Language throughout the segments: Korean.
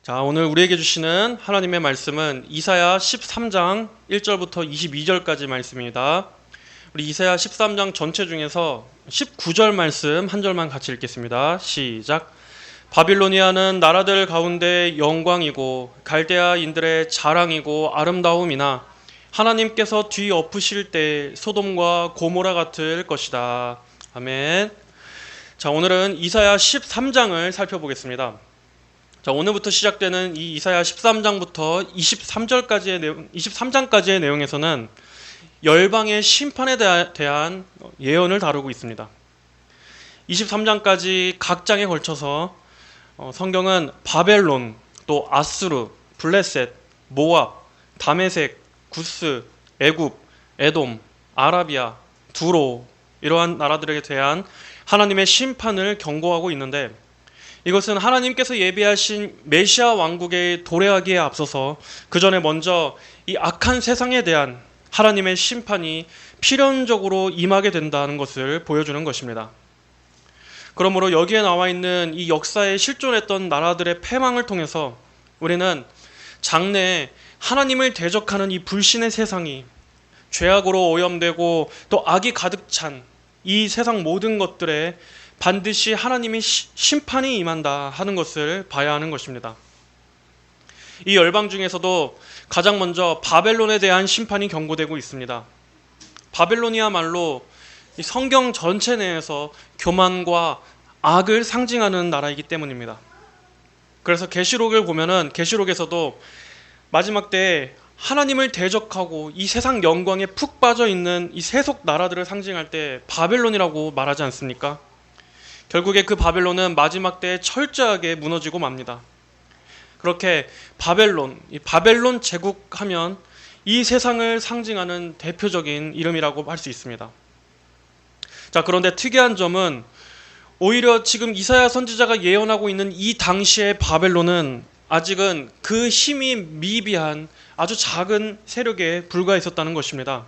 자, 오늘 우리에게 주시는 하나님의 말씀은 이사야 13장 1절부터 22절까지 말씀입니다. 우리 이사야 13장 전체 중에서 19절 말씀 한 절만 같이 읽겠습니다. 시작. 바빌로니아는 나라들 가운데 영광이고 갈대아인들의 자랑이고 아름다움이나 하나님께서 뒤엎으실 때 소돔과 고모라 같을 것이다. 아멘. 자, 오늘은 이사야 13장을 살펴보겠습니다. 자, 오늘부터 시작되는 이 이사야 13장부터 23장까지의 내용에서는 열방의 심판에 대한 예언을 다루고 있습니다. 23장까지 각 장에 걸쳐서 성경은 바벨론, 또 아수르, 블레셋, 모압, 다메섹, 구스, 애굽, 에돔, 아라비아, 두로 이러한 나라들에 대한 하나님의 심판을 경고하고 있는데, 이것은 하나님께서 예비하신 메시아 왕국의 도래하기에 앞서서 그 전에 먼저 이 악한 세상에 대한 하나님의 심판이 필연적으로 임하게 된다는 것을 보여주는 것입니다. 그러므로 여기에 나와 있는 이 역사에 실존했던 나라들의 패망을 통해서 우리는 장래에 하나님을 대적하는 이 불신의 세상이 죄악으로 오염되고 또 악이 가득 찬 이 세상 모든 것들에 반드시 하나님의 심판이 임한다 하는 것을 봐야 하는 것입니다. 이 열방 중에서도 가장 먼저 바벨론에 대한 심판이 경고되고 있습니다. 바벨론이야말로 이 성경 전체 내에서 교만과 악을 상징하는 나라이기 때문입니다. 그래서 계시록을 보면은 계시록에서도 마지막 때에 하나님을 대적하고 이 세상 영광에 푹 빠져 있는 이 세속 나라들을 상징할 때 바벨론이라고 말하지 않습니까? 결국에 그 바벨론은 마지막 때에 철저하게 무너지고 맙니다. 그렇게 이 바벨론 제국하면 이 세상을 상징하는 대표적인 이름이라고 할 수 있습니다. 자, 그런데 특이한 점은 오히려 지금 이사야 선지자가 예언하고 있는 이 당시의 바벨론은 아직은 그 힘이 미비한 아주 작은 세력에 불과했었다는 것입니다.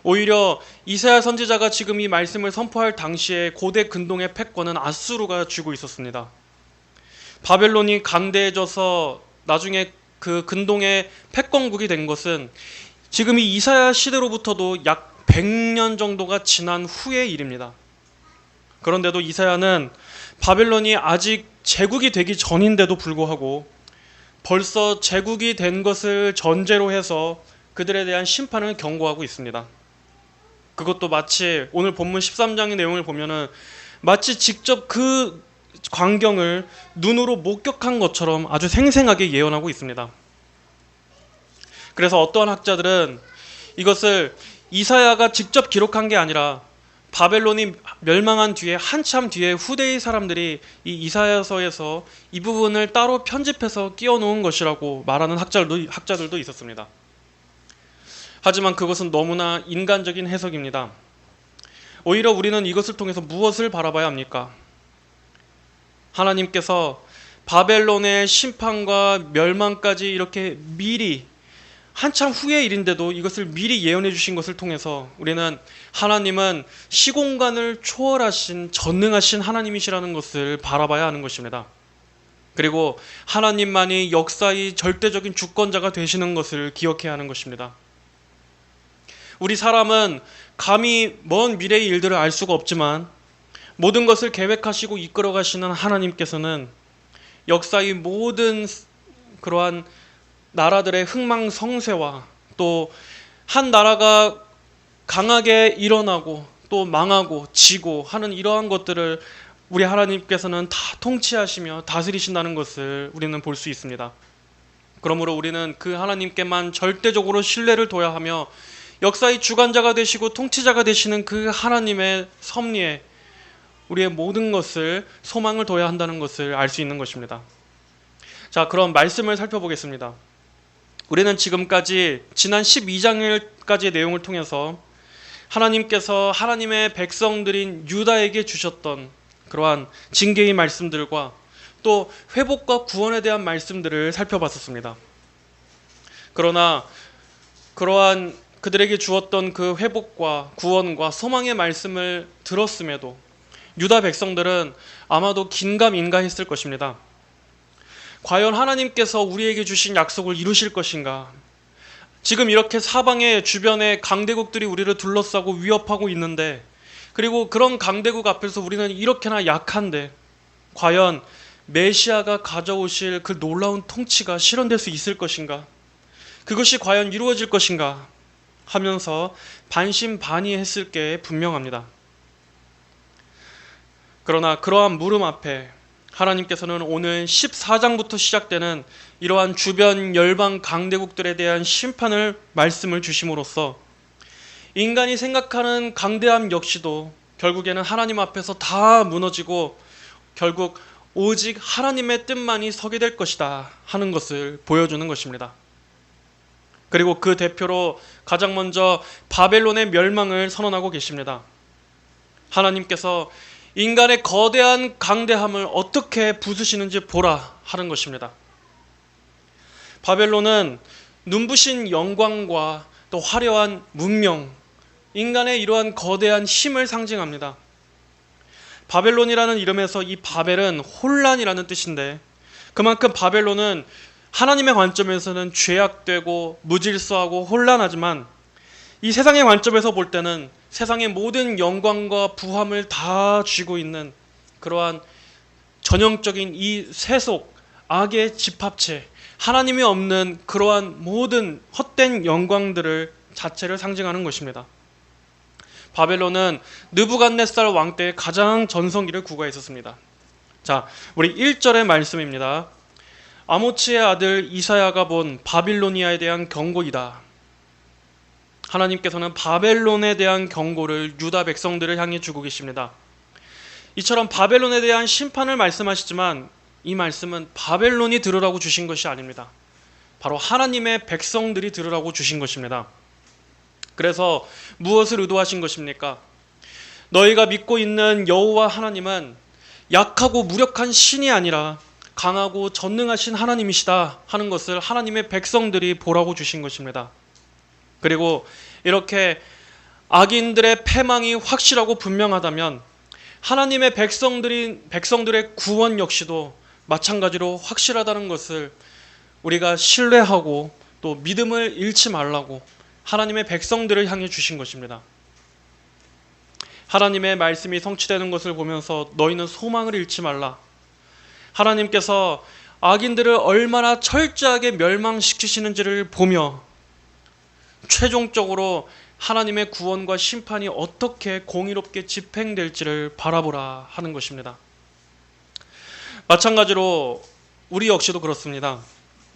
오히려 이사야 선지자가 지금 이 말씀을 선포할 당시에 고대 근동의 패권은 아수르가 쥐고 있었습니다. 바벨론이 강대해져서 나중에 그 근동의 패권국이 된 것은 지금 이 이사야 시대로부터도 약 100년 정도가 지난 후의 일입니다. 그런데도 이사야는 바벨론이 아직 제국이 되기 전인데도 불구하고 벌써 제국이 된 것을 전제로 해서 그들에 대한 심판을 경고하고 있습니다. 그것도 마치 오늘 본문 13장의 내용을 보면은 마치 직접 그 광경을 눈으로 목격한 것처럼 아주 생생하게 예언하고 있습니다. 그래서 어떠한 학자들은 이것을 이사야가 직접 기록한 게 아니라 바벨론이 멸망한 뒤에 한참 뒤에 후대의 사람들이 이 이사야서에서 이 부분을 따로 편집해서 끼워 놓은 것이라고 말하는 학자들도 있었습니다. 하지만 그것은 너무나 인간적인 해석입니다. 오히려 우리는 이것을 통해서 무엇을 바라봐야 합니까? 하나님께서 바벨론의 심판과 멸망까지 이렇게 미리 한참 후의 일인데도 이것을 미리 예언해 주신 것을 통해서 우리는 하나님은 시공간을 초월하신 전능하신 하나님이시라는 것을 바라봐야 하는 것입니다. 그리고 하나님만이 역사의 절대적인 주권자가 되시는 것을 기억해야 하는 것입니다. 우리 사람은 감히 먼 미래의 일들을 알 수가 없지만 모든 것을 계획하시고 이끌어 가시는 하나님께서는 역사의 모든 그러한 나라들의 흥망성쇠와 또 한 나라가 강하게 일어나고 또 망하고 지고 하는 이러한 것들을 우리 하나님께서는 다 통치하시며 다스리신다는 것을 우리는 볼 수 있습니다. 그러므로 우리는 그 하나님께만 절대적으로 신뢰를 둬야 하며 역사의 주관자가 되시고 통치자가 되시는 그 하나님의 섭리에 우리의 모든 것을 소망을 둬야 한다는 것을 알 수 있는 것입니다. 자, 그럼 말씀을 살펴보겠습니다. 우리는 지금까지 지난 12장까지의 내용을 통해서 하나님께서 하나님의 백성들인 유다에게 주셨던 그러한 징계의 말씀들과 또 회복과 구원에 대한 말씀들을 살펴봤었습니다. 그러나 그러한 그들에게 주었던 그 회복과 구원과 소망의 말씀을 들었음에도 유다 백성들은 아마도 긴가민가했을 것입니다. 과연 하나님께서 우리에게 주신 약속을 이루실 것인가? 지금 이렇게 사방에 주변에 강대국들이 우리를 둘러싸고 위협하고 있는데, 그리고 그런 강대국 앞에서 우리는 이렇게나 약한데 과연 메시아가 가져오실 그 놀라운 통치가 실현될 수 있을 것인가? 그것이 과연 이루어질 것인가? 하면서 반신반의했을 게 분명합니다. 그러나 그러한 물음 앞에 하나님께서는 오늘 14장부터 시작되는 이러한 주변 열방 강대국들에 대한 심판을 말씀을 주심으로써 인간이 생각하는 강대함 역시도 결국에는 하나님 앞에서 다 무너지고 결국 오직 하나님의 뜻만이 서게 될 것이다 하는 것을 보여주는 것입니다. 그리고 그 대표로 가장 먼저 바벨론의 멸망을 선언하고 계십니다. 하나님께서 인간의 거대한 강대함을 어떻게 부수시는지 보라 하는 것입니다. 바벨론은 눈부신 영광과 또 화려한 문명, 인간의 이러한 거대한 힘을 상징합니다. 바벨론이라는 이름에서 이 바벨은 혼란이라는 뜻인데, 그만큼 바벨론은 하나님의 관점에서는 죄악되고 무질서하고 혼란하지만 이 세상의 관점에서 볼 때는 세상의 모든 영광과 부함을 다 쥐고 있는 그러한 전형적인 이 세속 악의 집합체, 하나님이 없는 그러한 모든 헛된 영광들을 자체를 상징하는 것입니다. 바벨론은 느부갓네살 왕 때 가장 전성기를 구가했었습니다. 자, 우리 1절의 말씀입니다. 아모츠의 아들 이사야가 본 바빌로니아에 대한 경고이다. 하나님께서는 바벨론에 대한 경고를 유다 백성들을 향해 주고 계십니다. 이처럼 바벨론에 대한 심판을 말씀하시지만 이 말씀은 바벨론이 들으라고 주신 것이 아닙니다. 바로 하나님의 백성들이 들으라고 주신 것입니다. 그래서 무엇을 의도하신 것입니까? 너희가 믿고 있는 여호와 하나님은 약하고 무력한 신이 아니라 강하고 전능하신 하나님이시다 하는 것을 하나님의 백성들이 보라고 주신 것입니다. 그리고 이렇게 악인들의 패망이 확실하고 분명하다면 하나님의 백성들의 구원 역시도 마찬가지로 확실하다는 것을 우리가 신뢰하고 또 믿음을 잃지 말라고 하나님의 백성들을 향해 주신 것입니다. 하나님의 말씀이 성취되는 것을 보면서 너희는 소망을 잃지 말라. 하나님께서 악인들을 얼마나 철저하게 멸망시키시는지를 보며 최종적으로 하나님의 구원과 심판이 어떻게 공의롭게 집행될지를 바라보라 하는 것입니다. 마찬가지로 우리 역시도 그렇습니다.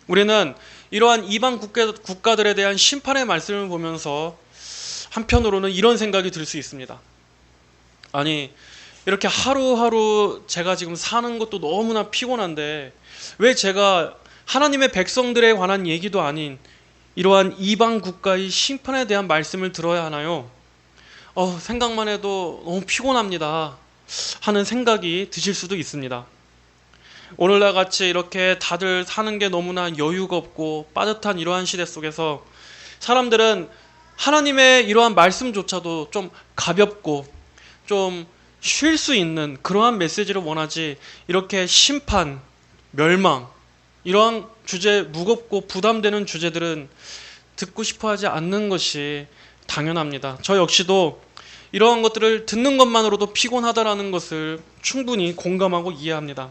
우리는 이러한 이방 국가들에 대한 심판의 말씀을 보면서 한편으로는 이런 생각이 들 수 있습니다. 아니, 이렇게 하루하루 제가 지금 사는 것도 너무나 피곤한데 왜 제가 하나님의 백성들에 관한 얘기도 아닌 이러한 이방 국가의 심판에 대한 말씀을 들어야 하나요? 생각만 해도 너무 피곤합니다 하는 생각이 드실 수도 있습니다. 오늘날 같이 이렇게 다들 사는 게 너무나 여유가 없고 빠듯한 이러한 시대 속에서 사람들은 하나님의 이러한 말씀조차도 좀 가볍고 좀 쉴 수 있는 그러한 메시지를 원하지, 이렇게 심판, 멸망, 이러한 주제, 무겁고 부담되는 주제들은 듣고 싶어 하지 않는 것이 당연합니다. 저 역시도 이러한 것들을 듣는 것만으로도 피곤하다라는 것을 충분히 공감하고 이해합니다.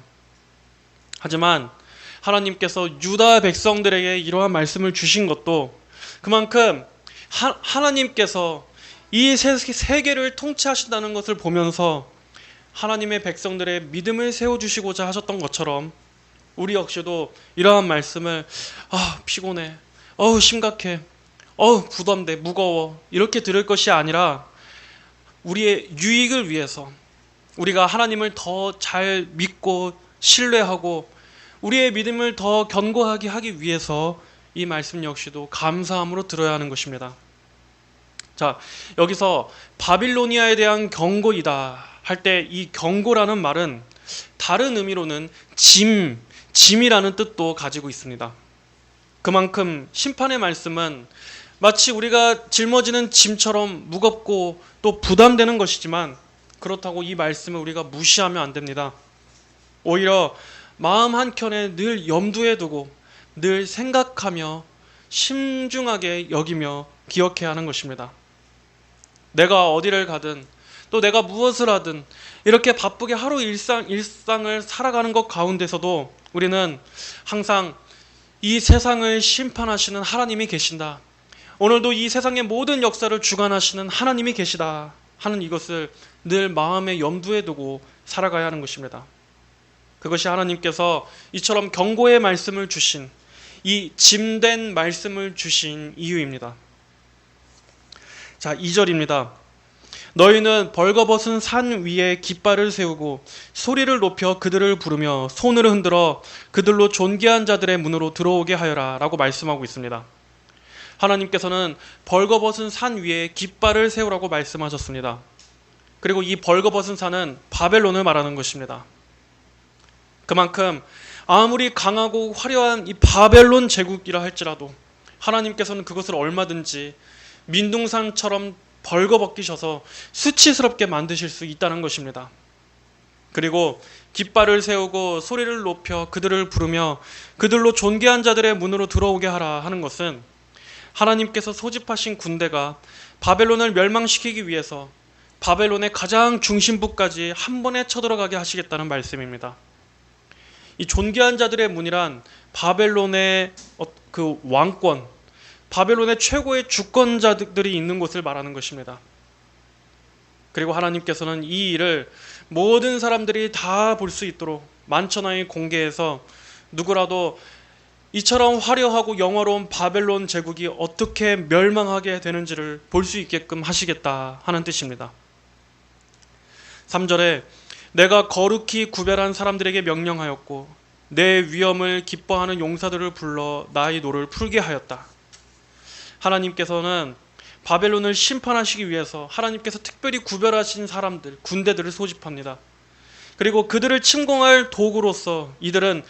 하지만 하나님께서 유다 백성들에게 이러한 말씀을 주신 것도 그만큼 하나님께서 이 세계를 통치하신다는 것을 보면서 하나님의 백성들의 믿음을 세워주시고자 하셨던 것처럼 우리 역시도 이러한 말씀을 피곤해, 심각해, 부담돼, 무거워 이렇게 들을 것이 아니라 우리의 유익을 위해서, 우리가 하나님을 더 잘 믿고 신뢰하고 우리의 믿음을 더 견고하게 하기 위해서 이 말씀 역시도 감사함으로 들어야 하는 것입니다. 자, 여기서 바빌로니아에 대한 경고이다 할 때 이 경고라는 말은 다른 의미로는 짐이라는 뜻도 가지고 있습니다. 그만큼 심판의 말씀은 마치 우리가 짊어지는 짐처럼 무겁고 또 부담되는 것이지만 그렇다고 이 말씀을 우리가 무시하면 안 됩니다. 오히려 마음 한켠에 늘 염두에 두고 늘 생각하며 심중하게 여기며 기억해야 하는 것입니다. 내가 어디를 가든 또 내가 무엇을 하든 이렇게 바쁘게 하루 일상을 살아가는 것 가운데서도 우리는 항상 이 세상을 심판하시는 하나님이 계신다. 오늘도 이 세상의 모든 역사를 주관하시는 하나님이 계시다 하는 이것을 늘 마음에 염두에 두고 살아가야 하는 것입니다. 그것이 하나님께서 이처럼 경고의 말씀을 주신, 이 짐된 말씀을 주신 이유입니다. 자, 2절입니다. 너희는 벌거벗은 산 위에 깃발을 세우고 소리를 높여 그들을 부르며 손을 흔들어 그들로 존귀한 자들의 문으로 들어오게 하여라 라고 말씀하고 있습니다. 하나님께서는 벌거벗은 산 위에 깃발을 세우라고 말씀하셨습니다. 그리고 이 벌거벗은 산은 바벨론을 말하는 것입니다. 그만큼 아무리 강하고 화려한 이 바벨론 제국이라 할지라도 하나님께서는 그것을 얼마든지 민둥산처럼 벌거벗기셔서 수치스럽게 만드실 수 있다는 것입니다. 그리고 깃발을 세우고 소리를 높여 그들을 부르며 그들로 존귀한 자들의 문으로 들어오게 하라 하는 것은 하나님께서 소집하신 군대가 바벨론을 멸망시키기 위해서 바벨론의 가장 중심부까지 한 번에 쳐들어가게 하시겠다는 말씀입니다. 이 존귀한 자들의 문이란 바벨론의 그 왕권, 바벨론의 최고의 주권자들이 있는 곳을 말하는 것입니다. 그리고 하나님께서는 이 일을 모든 사람들이 다 볼 수 있도록 만천하에 공개해서 누구라도 이처럼 화려하고 영화로운 바벨론 제국이 어떻게 멸망하게 되는지를 볼 수 있게끔 하시겠다 하는 뜻입니다. 3절에 내가 거룩히 구별한 사람들에게 명령하였고 내 위엄을 기뻐하는 용사들을 불러 나의 노를 풀게 하였다. 하나님께서는 바벨론을 심판하시기 위해서 하나님께서 특별히 구별하신 사람들, 군대들을 소집합니다. 그리고 그들을 침공할 도구로서 이들은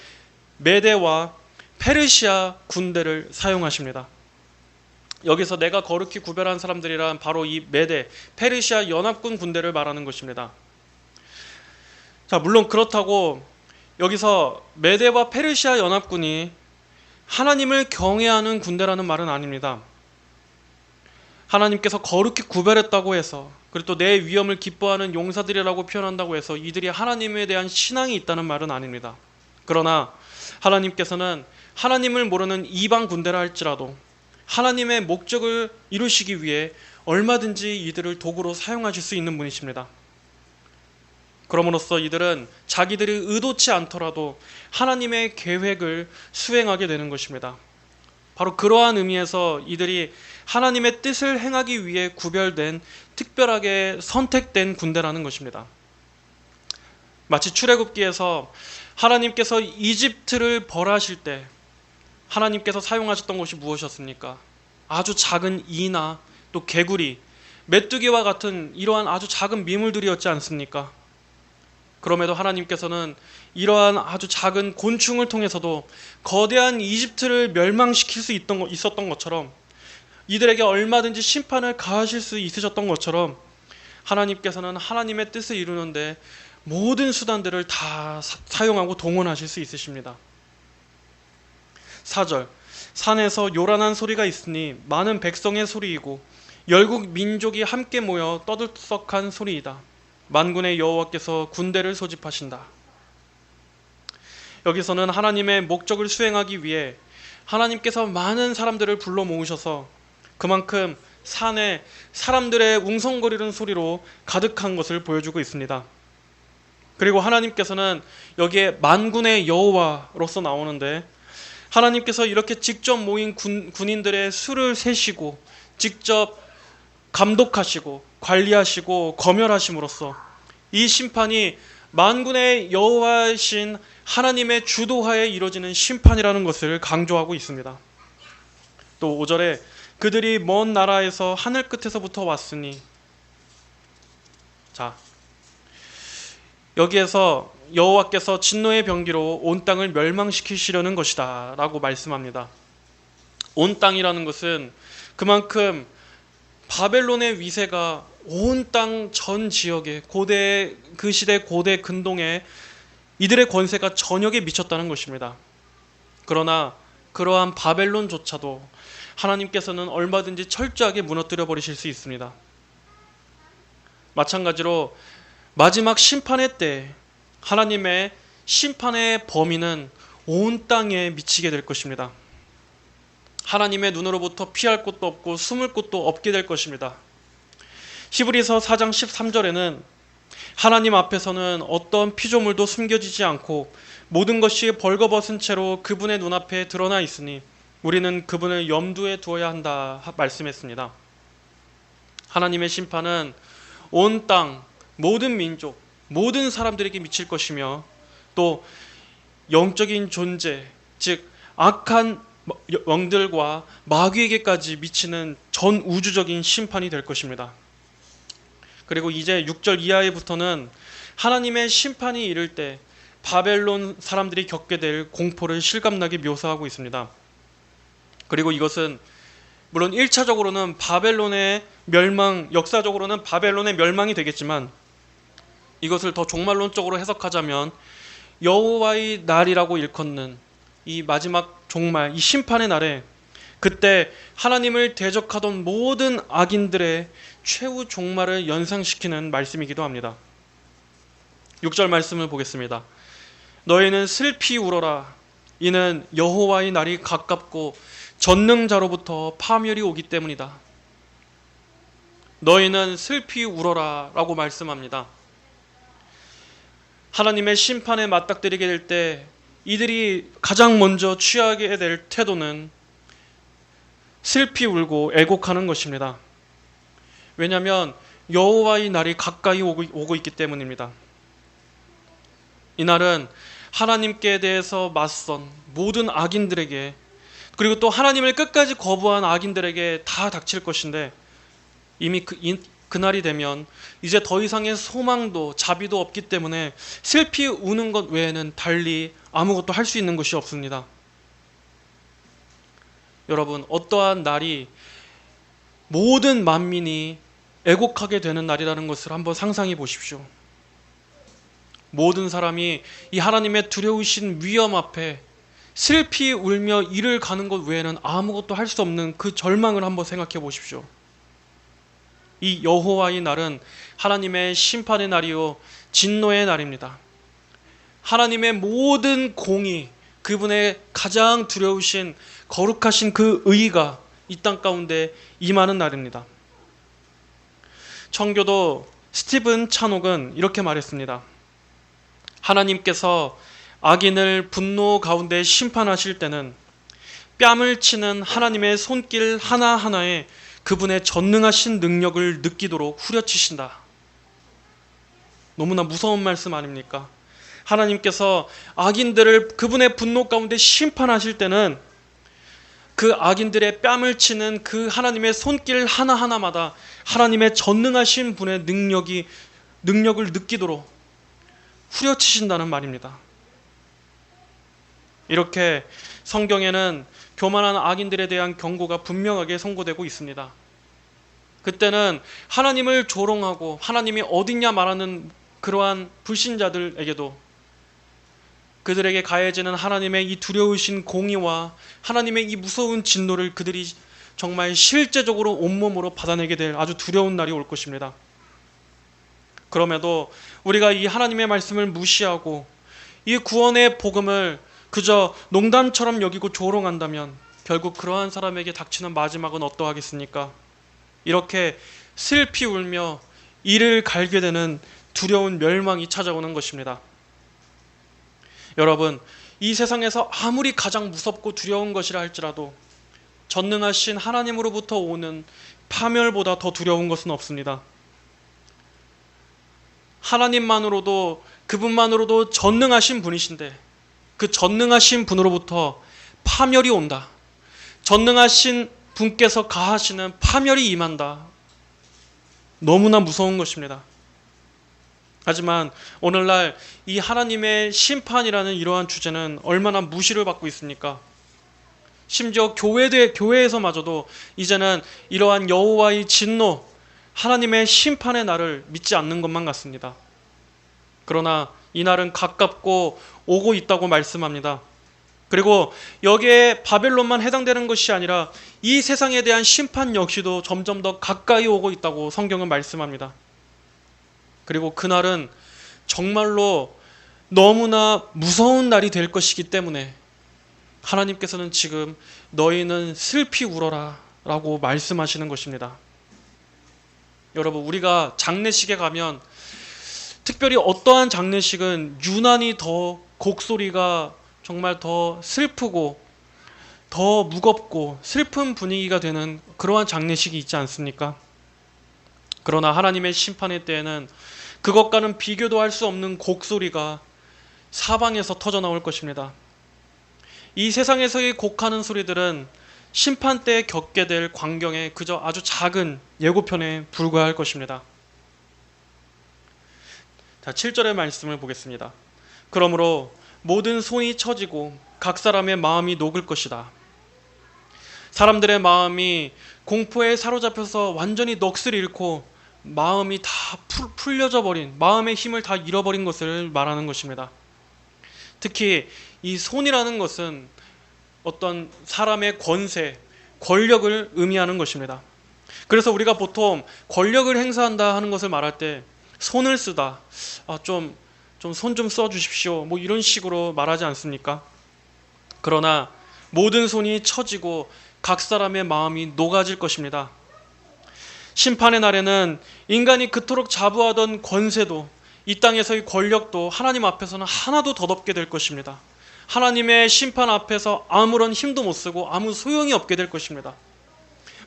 메대와 페르시아 군대를 사용하십니다. 여기서 내가 거룩히 구별한 사람들이란 바로 이 메대, 페르시아 연합군 군대를 말하는 것입니다. 자, 물론 그렇다고 여기서 메대와 페르시아 연합군이 하나님을 경외하는 군대라는 말은 아닙니다. 하나님께서 거룩히 구별했다고 해서, 그리고 또 내 위엄을 기뻐하는 용사들이라고 표현한다고 해서 이들이 하나님에 대한 신앙이 있다는 말은 아닙니다. 그러나 하나님께서는 하나님을 모르는 이방 군대라 할지라도 하나님의 목적을 이루시기 위해 얼마든지 이들을 도구로 사용하실 수 있는 분이십니다. 그럼으로써 이들은 자기들이 의도치 않더라도 하나님의 계획을 수행하게 되는 것입니다. 바로 그러한 의미에서 이들이 하나님의 뜻을 행하기 위해 구별된, 특별하게 선택된 군대라는 것입니다. 마치 출애굽기에서 하나님께서 이집트를 벌하실 때 하나님께서 사용하셨던 것이 무엇이었습니까? 아주 작은 이나 또 개구리, 메뚜기와 같은 이러한 아주 작은 미물들이었지 않습니까? 그럼에도 하나님께서는 이러한 아주 작은 곤충을 통해서도 거대한 이집트를 멸망시킬 수 있었던 것처럼, 이들에게 얼마든지 심판을 가하실 수 있으셨던 것처럼 하나님께서는 하나님의 뜻을 이루는데 모든 수단들을 다 사용하고 동원하실 수 있으십니다. 4절, 산에서 요란한 소리가 있으니 많은 백성의 소리이고 열국 민족이 함께 모여 떠들썩한 소리이다. 만군의 여호와께서 군대를 소집하신다. 여기서는 하나님의 목적을 수행하기 위해 하나님께서 많은 사람들을 불러 모으셔서 그만큼 산에 사람들의 웅성거리는 소리로 가득한 것을 보여주고 있습니다. 그리고 하나님께서는 여기에 만군의 여호와로서 나오는데, 하나님께서 이렇게 직접 모인 군인들의 수를 세시고 직접 감독하시고 관리하시고 검열하심으로써 이 심판이 만군의 여호와이신 하나님의 주도하에 이루어지는 심판이라는 것을 강조하고 있습니다. 또 5절에 그들이 먼 나라에서 하늘 끝에서부터 왔으니, 자, 여기에서 여호와께서 진노의 병기로 온 땅을 멸망시키시려는 것이다 라고 말씀합니다. 온 땅이라는 것은 그만큼 바벨론의 위세가 온 땅 전 지역에, 그 시대 고대 근동에 이들의 권세가 전역에 미쳤다는 것입니다. 그러나 그러한 바벨론조차도 하나님께서는 얼마든지 철저하게 무너뜨려 버리실 수 있습니다. 마찬가지로 마지막 심판의 때 하나님의 심판의 범위는 온 땅에 미치게 될 것입니다. 하나님의 눈으로부터 피할 곳도 없고 숨을 곳도 없게 될 것입니다. 히브리서 4장 13절에는 하나님 앞에서는 어떤 피조물도 숨겨지지 않고 모든 것이 벌거벗은 채로 그분의 눈앞에 드러나 있으니 우리는 그분을 염두에 두어야 한다 말씀했습니다. 하나님의 심판은 온 땅, 모든 민족, 모든 사람들에게 미칠 것이며 또 영적인 존재, 즉 악한 영들과 마귀에게까지 미치는 전 우주적인 심판이 될 것입니다. 그리고 이제 6절 이하에부터는 하나님의 심판이 이를 때 바벨론 사람들이 겪게 될 공포를 실감나게 묘사하고 있습니다. 그리고 이것은 물론 1차적으로는 바벨론의 멸망, 역사적으로는 바벨론의 멸망이 되겠지만 이것을 더 종말론적으로 해석하자면 여호와의 날이라고 일컫는 이 마지막 종말, 이 심판의 날에 그때 하나님을 대적하던 모든 악인들의 최후 종말을 연상시키는 말씀이기도 합니다. 6절 말씀을 보겠습니다. 너희는 슬피 울어라. 이는 여호와의 날이 가깝고 전능자로부터 파멸이 오기 때문이다. 너희는 슬피 울어라 라고 말씀합니다. 하나님의 심판에 맞닥뜨리게 될 때 이들이 가장 먼저 취하게 될 태도는 슬피 울고 애곡하는 것입니다. 왜냐하면 여호와의 날이 가까이 오고 있기 때문입니다. 이 날은 하나님께 대해서 맞선 모든 악인들에게 그리고 또 하나님을 끝까지 거부한 악인들에게 다 닥칠 것인데 이미 그날이 되면 이제 더 이상의 소망도 자비도 없기 때문에 슬피 우는 것 외에는 달리 아무것도 할 수 있는 것이 없습니다. 여러분, 어떠한 날이 모든 만민이 애곡하게 되는 날이라는 것을 한번 상상해 보십시오. 모든 사람이 이 하나님의 두려우신 위엄 앞에 슬피 울며 이를 가는 것 외에는 아무것도 할 수 없는 그 절망을 한번 생각해 보십시오. 이 여호와의 날은 하나님의 심판의 날이요 진노의 날입니다. 하나님의 모든 공의, 그분의 가장 두려우신 거룩하신 그 의가 이 땅 가운데 임하는 날입니다. 청교도 스티븐 찬옥은 이렇게 말했습니다. 하나님께서 악인을 분노 가운데 심판하실 때는 뺨을 치는 하나님의 손길 하나하나에 그분의 전능하신 능력을 느끼도록 후려치신다. 너무나 무서운 말씀 아닙니까? 하나님께서 악인들을 그분의 분노 가운데 심판하실 때는 그 악인들의 뺨을 치는 그 하나님의 손길 하나하나마다 하나님의 전능하신 분의 능력을 느끼도록 후려치신다는 말입니다. 이렇게 성경에는 교만한 악인들에 대한 경고가 분명하게 선고되고 있습니다. 그때는 하나님을 조롱하고 하나님이 어딨냐 말하는 그러한 불신자들에게도 그들에게 가해지는 하나님의 이 두려우신 공의와 하나님의 이 무서운 진노를 그들이 정말 실제적으로 온몸으로 받아내게 될 아주 두려운 날이 올 것입니다. 그럼에도 우리가 이 하나님의 말씀을 무시하고 이 구원의 복음을 그저 농담처럼 여기고 조롱한다면 결국 그러한 사람에게 닥치는 마지막은 어떠하겠습니까? 이렇게 슬피 울며 이를 갈게 되는 두려운 멸망이 찾아오는 것입니다. 여러분, 이 세상에서 아무리 가장 무섭고 두려운 것이라 할지라도 전능하신 하나님으로부터 오는 파멸보다 더 두려운 것은 없습니다. 하나님만으로도 그분만으로도 전능하신 분이신데 그 전능하신 분으로부터 파멸이 온다. 전능하신 분께서 가하시는 파멸이 임한다. 너무나 무서운 것입니다. 하지만 오늘날 이 하나님의 심판이라는 이러한 주제는 얼마나 무시를 받고 있습니까? 심지어 교회에서마저도 이제는 이러한 여호와의 진노, 하나님의 심판의 날을 믿지 않는 것만 같습니다. 그러나 이 날은 가깝고 오고 있다고 말씀합니다. 그리고 여기에 바벨론만 해당되는 것이 아니라 이 세상에 대한 심판 역시도 점점 더 가까이 오고 있다고 성경은 말씀합니다. 그리고 그날은 정말로 너무나 무서운 날이 될 것이기 때문에 하나님께서는 지금 너희는 슬피 울어라 라고 말씀하시는 것입니다. 여러분, 우리가 장례식에 가면 특별히 어떠한 장례식은 유난히 더 곡소리가 정말 더 슬프고 더 무겁고 슬픈 분위기가 되는 그러한 장례식이 있지 않습니까? 그러나 하나님의 심판의 때에는 그것과는 비교도 할 수 없는 곡소리가 사방에서 터져 나올 것입니다. 이 세상에서의 곡하는 소리들은 심판 때에 겪게 될 광경에 그저 아주 작은 예고편에 불과할 것입니다. 자, 7절의 말씀을 보겠습니다. 그러므로 모든 손이 처지고 각 사람의 마음이 녹을 것이다. 사람들의 마음이 공포에 사로잡혀서 완전히 넋을 잃고 마음이 다 풀려져 버린, 마음의 힘을 다 잃어버린 것을 말하는 것입니다. 특히 이 손이라는 것은 어떤 사람의 권세, 권력을 의미하는 것입니다. 그래서 우리가 보통 권력을 행사한다 하는 것을 말할 때 손을 쓰다, 좀 손 좀 써주십시오, 뭐 이런 식으로 말하지 않습니까? 그러나 모든 손이 처지고 각 사람의 마음이 녹아질 것입니다. 심판의 날에는 인간이 그토록 자부하던 권세도, 이 땅에서의 권력도 하나님 앞에서는 하나도 덧없게 될 것입니다. 하나님의 심판 앞에서 아무런 힘도 못 쓰고 아무 소용이 없게 될 것입니다.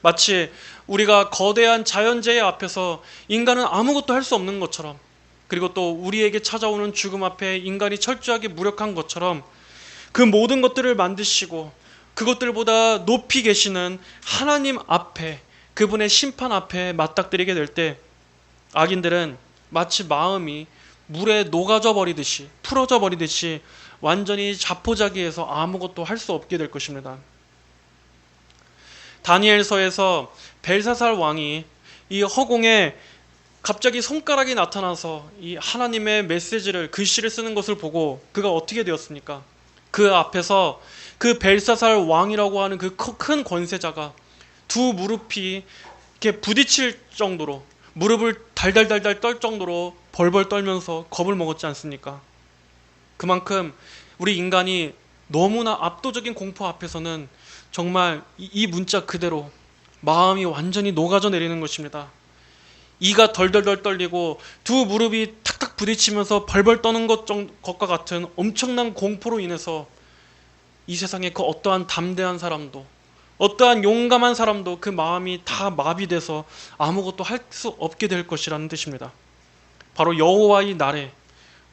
마치 우리가 거대한 자연재해 앞에서 인간은 아무것도 할 수 없는 것처럼, 그리고 또 우리에게 찾아오는 죽음 앞에 인간이 철저하게 무력한 것처럼 그 모든 것들을 만드시고 그것들보다 높이 계시는 하나님 앞에, 그분의 심판 앞에 맞닥뜨리게 될 때 악인들은 마치 마음이 물에 녹아져 버리듯이, 풀어져 버리듯이 완전히 자포자기해서 아무것도 할 수 없게 될 것입니다. 다니엘서에서 벨사살 왕이 이 허공에 갑자기 손가락이 나타나서 이 하나님의 메시지를, 글씨를 쓰는 것을 보고 그가 어떻게 되었습니까? 그 앞에서 그 벨사살 왕이라고 하는 그 큰 권세자가 두 무릎이 이렇게 부딪힐 정도로, 무릎을 달달달달 떨 정도로 벌벌 떨면서 겁을 먹었지 않습니까? 그만큼 우리 인간이 너무나 압도적인 공포 앞에서는 정말 이 문자 그대로 마음이 완전히 녹아져 내리는 것입니다. 이가 덜덜덜 떨리고 두 무릎이 탁탁 부딪히면서 벌벌 떠는 것과 같은 엄청난 공포로 인해서 이 세상에 그 어떠한 담대한 사람도, 어떠한 용감한 사람도 그 마음이 다 마비돼서 아무것도 할 수 없게 될 것이라는 뜻입니다. 바로 여호와의 날에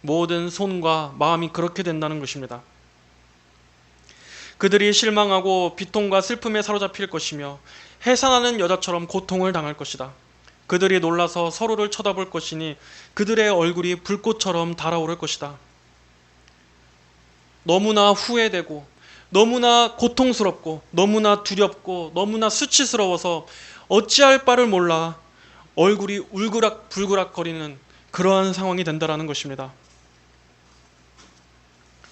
모든 손과 마음이 그렇게 된다는 것입니다. 그들이 실망하고 비통과 슬픔에 사로잡힐 것이며 해산하는 여자처럼 고통을 당할 것이다. 그들이 놀라서 서로를 쳐다볼 것이니 그들의 얼굴이 불꽃처럼 달아오를 것이다. 너무나 후회되고 너무나 고통스럽고 너무나 두렵고 너무나 수치스러워서 어찌할 바를 몰라 얼굴이 울그락불그락거리는 그러한 상황이 된다라는 것입니다.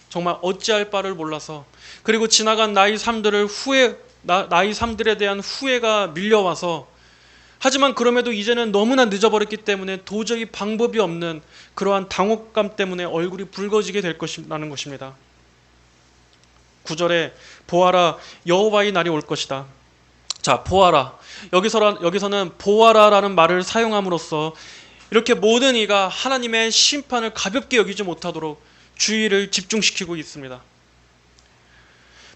정말 어찌할 바를 몰라서, 그리고 지나간 나의 삶들에 대한 후회가 밀려와서, 하지만 그럼에도 이제는 너무나 늦어버렸기 때문에 도저히 방법이 없는 그러한 당혹감 때문에 얼굴이 붉어지게 될 것이라는 것입니다. 9절에 보아라, 여호와의 날이 올 것이다. 자, 보아라. 여기서는 보아라라는 말을 사용함으로써 이렇게 모든 이가 하나님의 심판을 가볍게 여기지 못하도록 주의를 집중시키고 있습니다.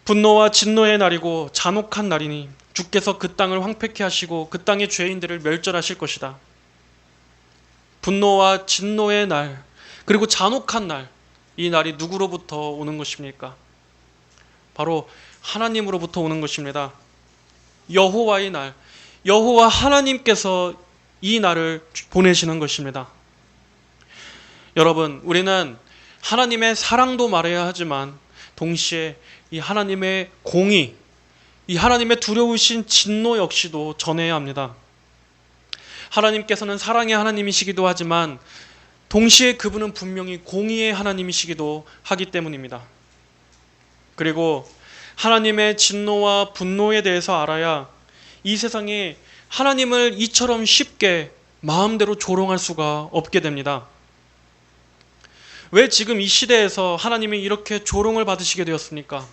분노와 진노의 날이고 잔혹한 날이니 주께서 그 땅을 황폐케 하시고 그 땅의 죄인들을 멸절하실 것이다. 분노와 진노의 날, 그리고 잔혹한 날, 이 날이 누구로부터 오는 것입니까? 바로 하나님으로부터 오는 것입니다. 여호와의 날, 여호와 하나님께서 이 날을 보내시는 것입니다. 여러분, 우리는 하나님의 사랑도 말해야 하지만 동시에 이 하나님의 공의, 이 하나님의 두려우신 진노 역시도 전해야 합니다. 하나님께서는 사랑의 하나님이시기도 하지만 동시에 그분은 분명히 공의의 하나님이시기도 하기 때문입니다. 그리고 하나님의 진노와 분노에 대해서 알아야 이 세상에 하나님을 이처럼 쉽게 마음대로 조롱할 수가 없게 됩니다. 왜 지금 이 시대에서 하나님이 이렇게 조롱을 받으시게 되었습니까?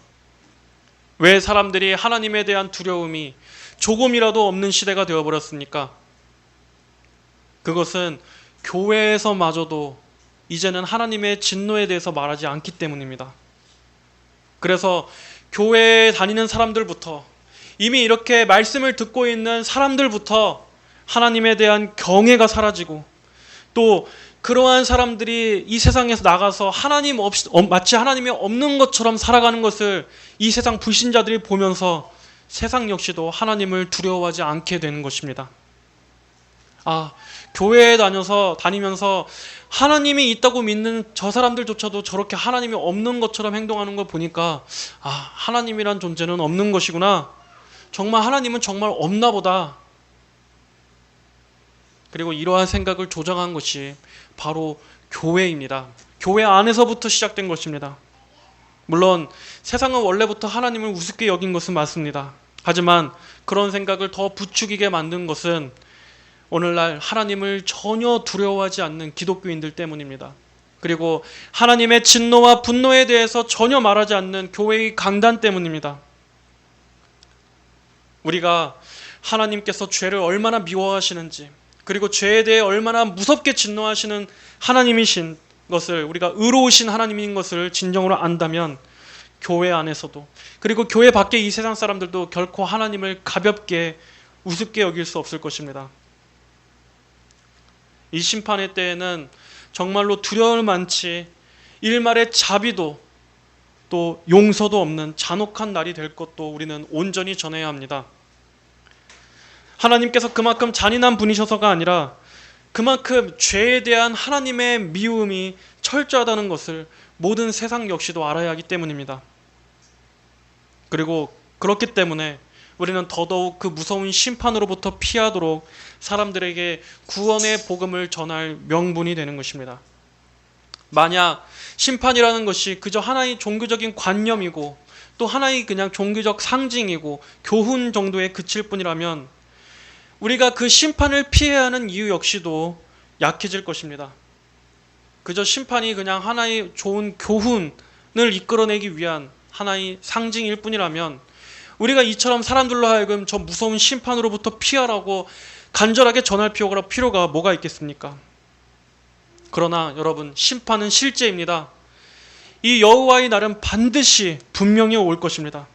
왜 사람들이 하나님에 대한 두려움이 조금이라도 없는 시대가 되어버렸습니까? 그것은 교회에서마저도 이제는 하나님의 진노에 대해서 말하지 않기 때문입니다. 그래서 교회에 다니는 사람들부터, 이미 이렇게 말씀을 듣고 있는 사람들부터 하나님에 대한 경외가 사라지고, 또 그러한 사람들이 이 세상에서 나가서 마치 하나님이 없는 것처럼 살아가는 것을 이 세상 불신자들이 보면서 세상 역시도 하나님을 두려워하지 않게 되는 것입니다. 교회에 다니면서 하나님이 있다고 믿는 저 사람들조차도 저렇게 하나님이 없는 것처럼 행동하는 걸 보니까 하나님이란 존재는 없는 것이구나. 정말 하나님은 정말 없나 보다. 그리고 이러한 생각을 조장한 것이 바로 교회입니다. 교회 안에서부터 시작된 것입니다. 물론 세상은 원래부터 하나님을 우습게 여긴 것은 맞습니다. 하지만 그런 생각을 더 부추기게 만든 것은 오늘날 하나님을 전혀 두려워하지 않는 기독교인들 때문입니다. 그리고 하나님의 진노와 분노에 대해서 전혀 말하지 않는 교회의 강단 때문입니다. 우리가 하나님께서 죄를 얼마나 미워하시는지, 그리고 죄에 대해 얼마나 무섭게 진노하시는 하나님이신 것을, 우리가 의로우신 하나님인 것을 진정으로 안다면 교회 안에서도, 그리고 교회 밖의 이 세상 사람들도 결코 하나님을 가볍게 우습게 여길 수 없을 것입니다. 이 심판의 때에는 정말로 두려울 만치 일말의 자비도 또 용서도 없는 잔혹한 날이 될 것도 우리는 온전히 전해야 합니다. 하나님께서 그만큼 잔인한 분이셔서가 아니라 그만큼 죄에 대한 하나님의 미움이 철저하다는 것을 모든 세상 역시도 알아야 하기 때문입니다. 그리고 그렇기 때문에 우리는 더더욱 그 무서운 심판으로부터 피하도록 사람들에게 구원의 복음을 전할 명분이 되는 것입니다. 만약 심판이라는 것이 그저 하나의 종교적인 관념이고 또 하나의 그냥 종교적 상징이고 교훈 정도에 그칠 뿐이라면 우리가 그 심판을 피해야 하는 이유 역시도 약해질 것입니다. 그저 심판이 그냥 하나의 좋은 교훈을 이끌어내기 위한 하나의 상징일 뿐이라면 우리가 이처럼 사람들로 하여금 저 무서운 심판으로부터 피하라고 간절하게 전할 필요가 뭐가 있겠습니까? 그러나 여러분, 심판은 실제입니다. 이 여호와의 날은 반드시 분명히 올 것입니다.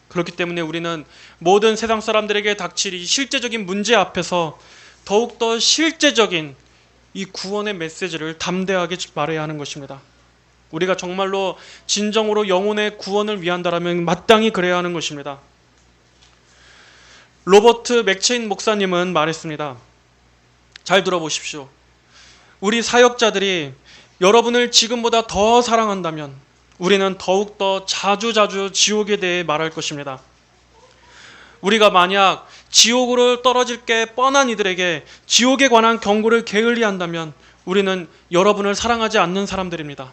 그렇기 때문에 우리는 모든 세상 사람들에게 닥칠 이 실제적인 문제 앞에서 더욱더 실제적인 이 구원의 메시지를 담대하게 말해야 하는 것입니다. 우리가 정말로 진정으로 영혼의 구원을 위한다라면 마땅히 그래야 하는 것입니다. 로버트 맥체인 목사님은 말했습니다. 잘 들어보십시오. 우리 사역자들이 여러분을 지금보다 더 사랑한다면 우리는 더욱더 자주자주 지옥에 대해 말할 것입니다. 우리가 만약 지옥으로 떨어질 게 뻔한 이들에게 지옥에 관한 경고를 게을리한다면 우리는 여러분을 사랑하지 않는 사람들입니다.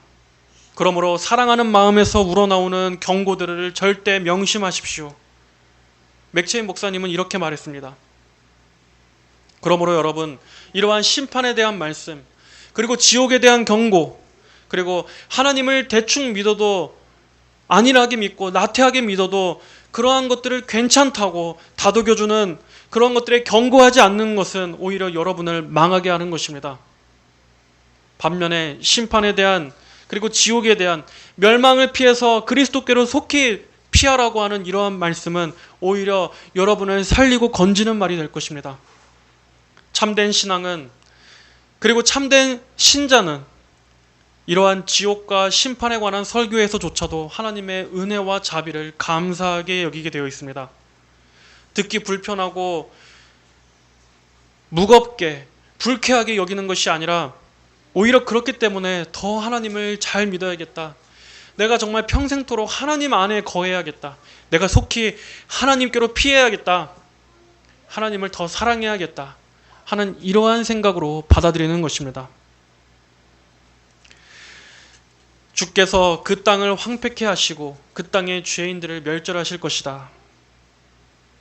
그러므로 사랑하는 마음에서 우러나오는 경고들을 절대 명심하십시오. 맥체인 목사님은 이렇게 말했습니다. 그러므로 여러분, 이러한 심판에 대한 말씀, 그리고 지옥에 대한 경고, 그리고 하나님을 대충 믿어도 안일하게 믿고 나태하게 믿어도 그러한 것들을 괜찮다고 다독여주는 그런 것들에 경고하지 않는 것은 오히려 여러분을 망하게 하는 것입니다. 반면에 심판에 대한, 그리고 지옥에 대한 멸망을 피해서 그리스도께로 속히 피하라고 하는 이러한 말씀은 오히려 여러분을 살리고 건지는 말이 될 것입니다. 참된 신앙은, 그리고 참된 신자는 이러한 지옥과 심판에 관한 설교에서조차도 하나님의 은혜와 자비를 감사하게 여기게 되어 있습니다. 듣기 불편하고 무겁게 불쾌하게 여기는 것이 아니라 오히려 그렇기 때문에 더 하나님을 잘 믿어야겠다. 내가 정말 평생토록 하나님 안에 거해야겠다. 내가 속히 하나님께로 피해야겠다. 하나님을 더 사랑해야겠다 하는 이러한 생각으로 받아들이는 것입니다. 주께서 그 땅을 황폐케 하시고 그 땅의 죄인들을 멸절하실 것이다.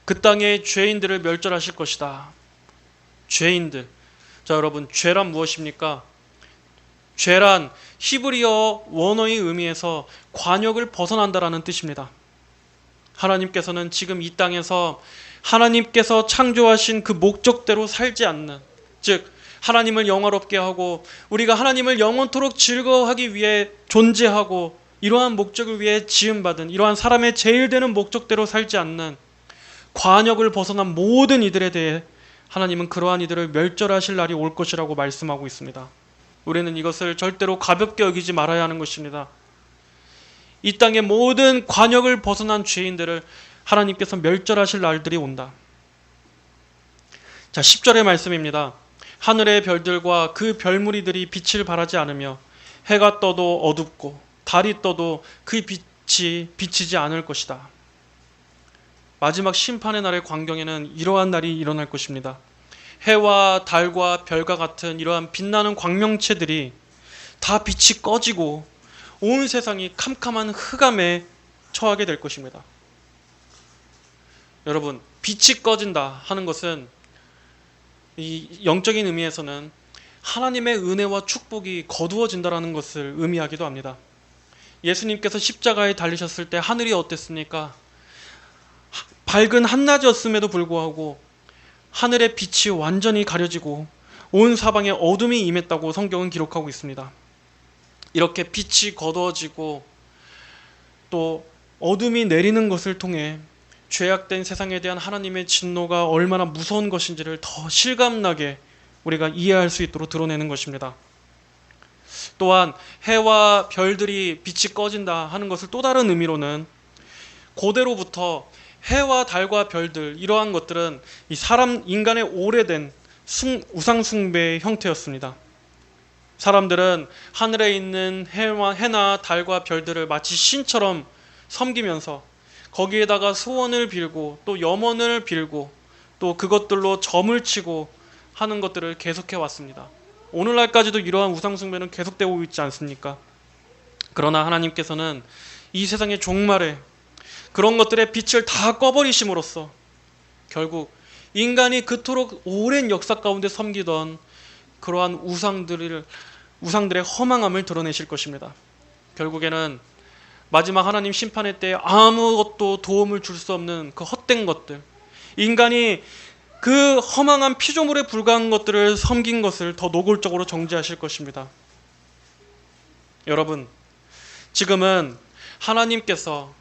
그 땅의 죄인들을 멸절하실 것이다. 죄인들. 자, 여러분, 죄란 무엇입니까? 죄란 히브리어 원어의 의미에서 관역을 벗어난다라는 뜻입니다. 하나님께서는 지금 이 땅에서 하나님께서 창조하신 그 목적대로 살지 않는, 즉 하나님을 영화롭게 하고 우리가 하나님을 영원토록 즐거워하기 위해 존재하고 이러한 목적을 위해 지음받은 이러한 사람의 제일 되는 목적대로 살지 않는 관역을 벗어난 모든 이들에 대해 하나님은 그러한 이들을 멸절하실 날이 올 것이라고 말씀하고 있습니다. 우리는 이것을 절대로 가볍게 여기지 말아야 하는 것입니다. 이 땅의 모든 관역을 벗어난 죄인들을 하나님께서 멸절하실 날들이 온다. 자, 10절의 말씀입니다. 하늘의 별들과 그 별무리들이 빛을 발하지 않으며 해가 떠도 어둡고 달이 떠도 그 빛이 비치지 않을 것이다. 마지막 심판의 날의 광경에는 이러한 날이 일어날 것입니다. 해와 달과 별과 같은 이러한 빛나는 광명체들이 다 빛이 꺼지고 온 세상이 캄캄한 흑암에 처하게 될 것입니다. 여러분, 빛이 꺼진다 하는 것은 이 영적인 의미에서는 하나님의 은혜와 축복이 거두어진다라는 것을 의미하기도 합니다. 예수님께서 십자가에 달리셨을 때 하늘이 어땠습니까? 밝은 한낮이었음에도 불구하고 하늘의 빛이 완전히 가려지고 온 사방에 어둠이 임했다고 성경은 기록하고 있습니다. 이렇게 빛이 거두어지고 또 어둠이 내리는 것을 통해 죄악된 세상에 대한 하나님의 진노가 얼마나 무서운 것인지를 더 실감나게 우리가 이해할 수 있도록 드러내는 것입니다. 또한 해와 별들이 빛이 꺼진다 하는 것을 또 다른 의미로는 고대로부터 해와 달과 별들, 이러한 것들은 이 인간의 오래된 우상 숭배의 형태였습니다. 사람들은 하늘에 있는 해나 달과 별들을 마치 신처럼 섬기면서 거기에다가 소원을 빌고 또 염원을 빌고 또 그것들로 점을 치고 하는 것들을 계속해 왔습니다. 오늘날까지도 이러한 우상 숭배는 계속되고 있지 않습니까? 그러나 하나님께서는 이 세상의 종말에 그런 것들의 빛을 다 꺼버리심으로써 결국 인간이 그토록 오랜 역사 가운데 섬기던 그러한 우상들의 허망함을 드러내실 것입니다. 결국에는 마지막 하나님 심판의 때 아무것도 도움을 줄 수 없는 그 헛된 것들, 인간이 그 허망한 피조물에 불과한 것들을 섬긴 것을 더 노골적으로 정죄하실 것입니다. 여러분, 지금은 하나님께서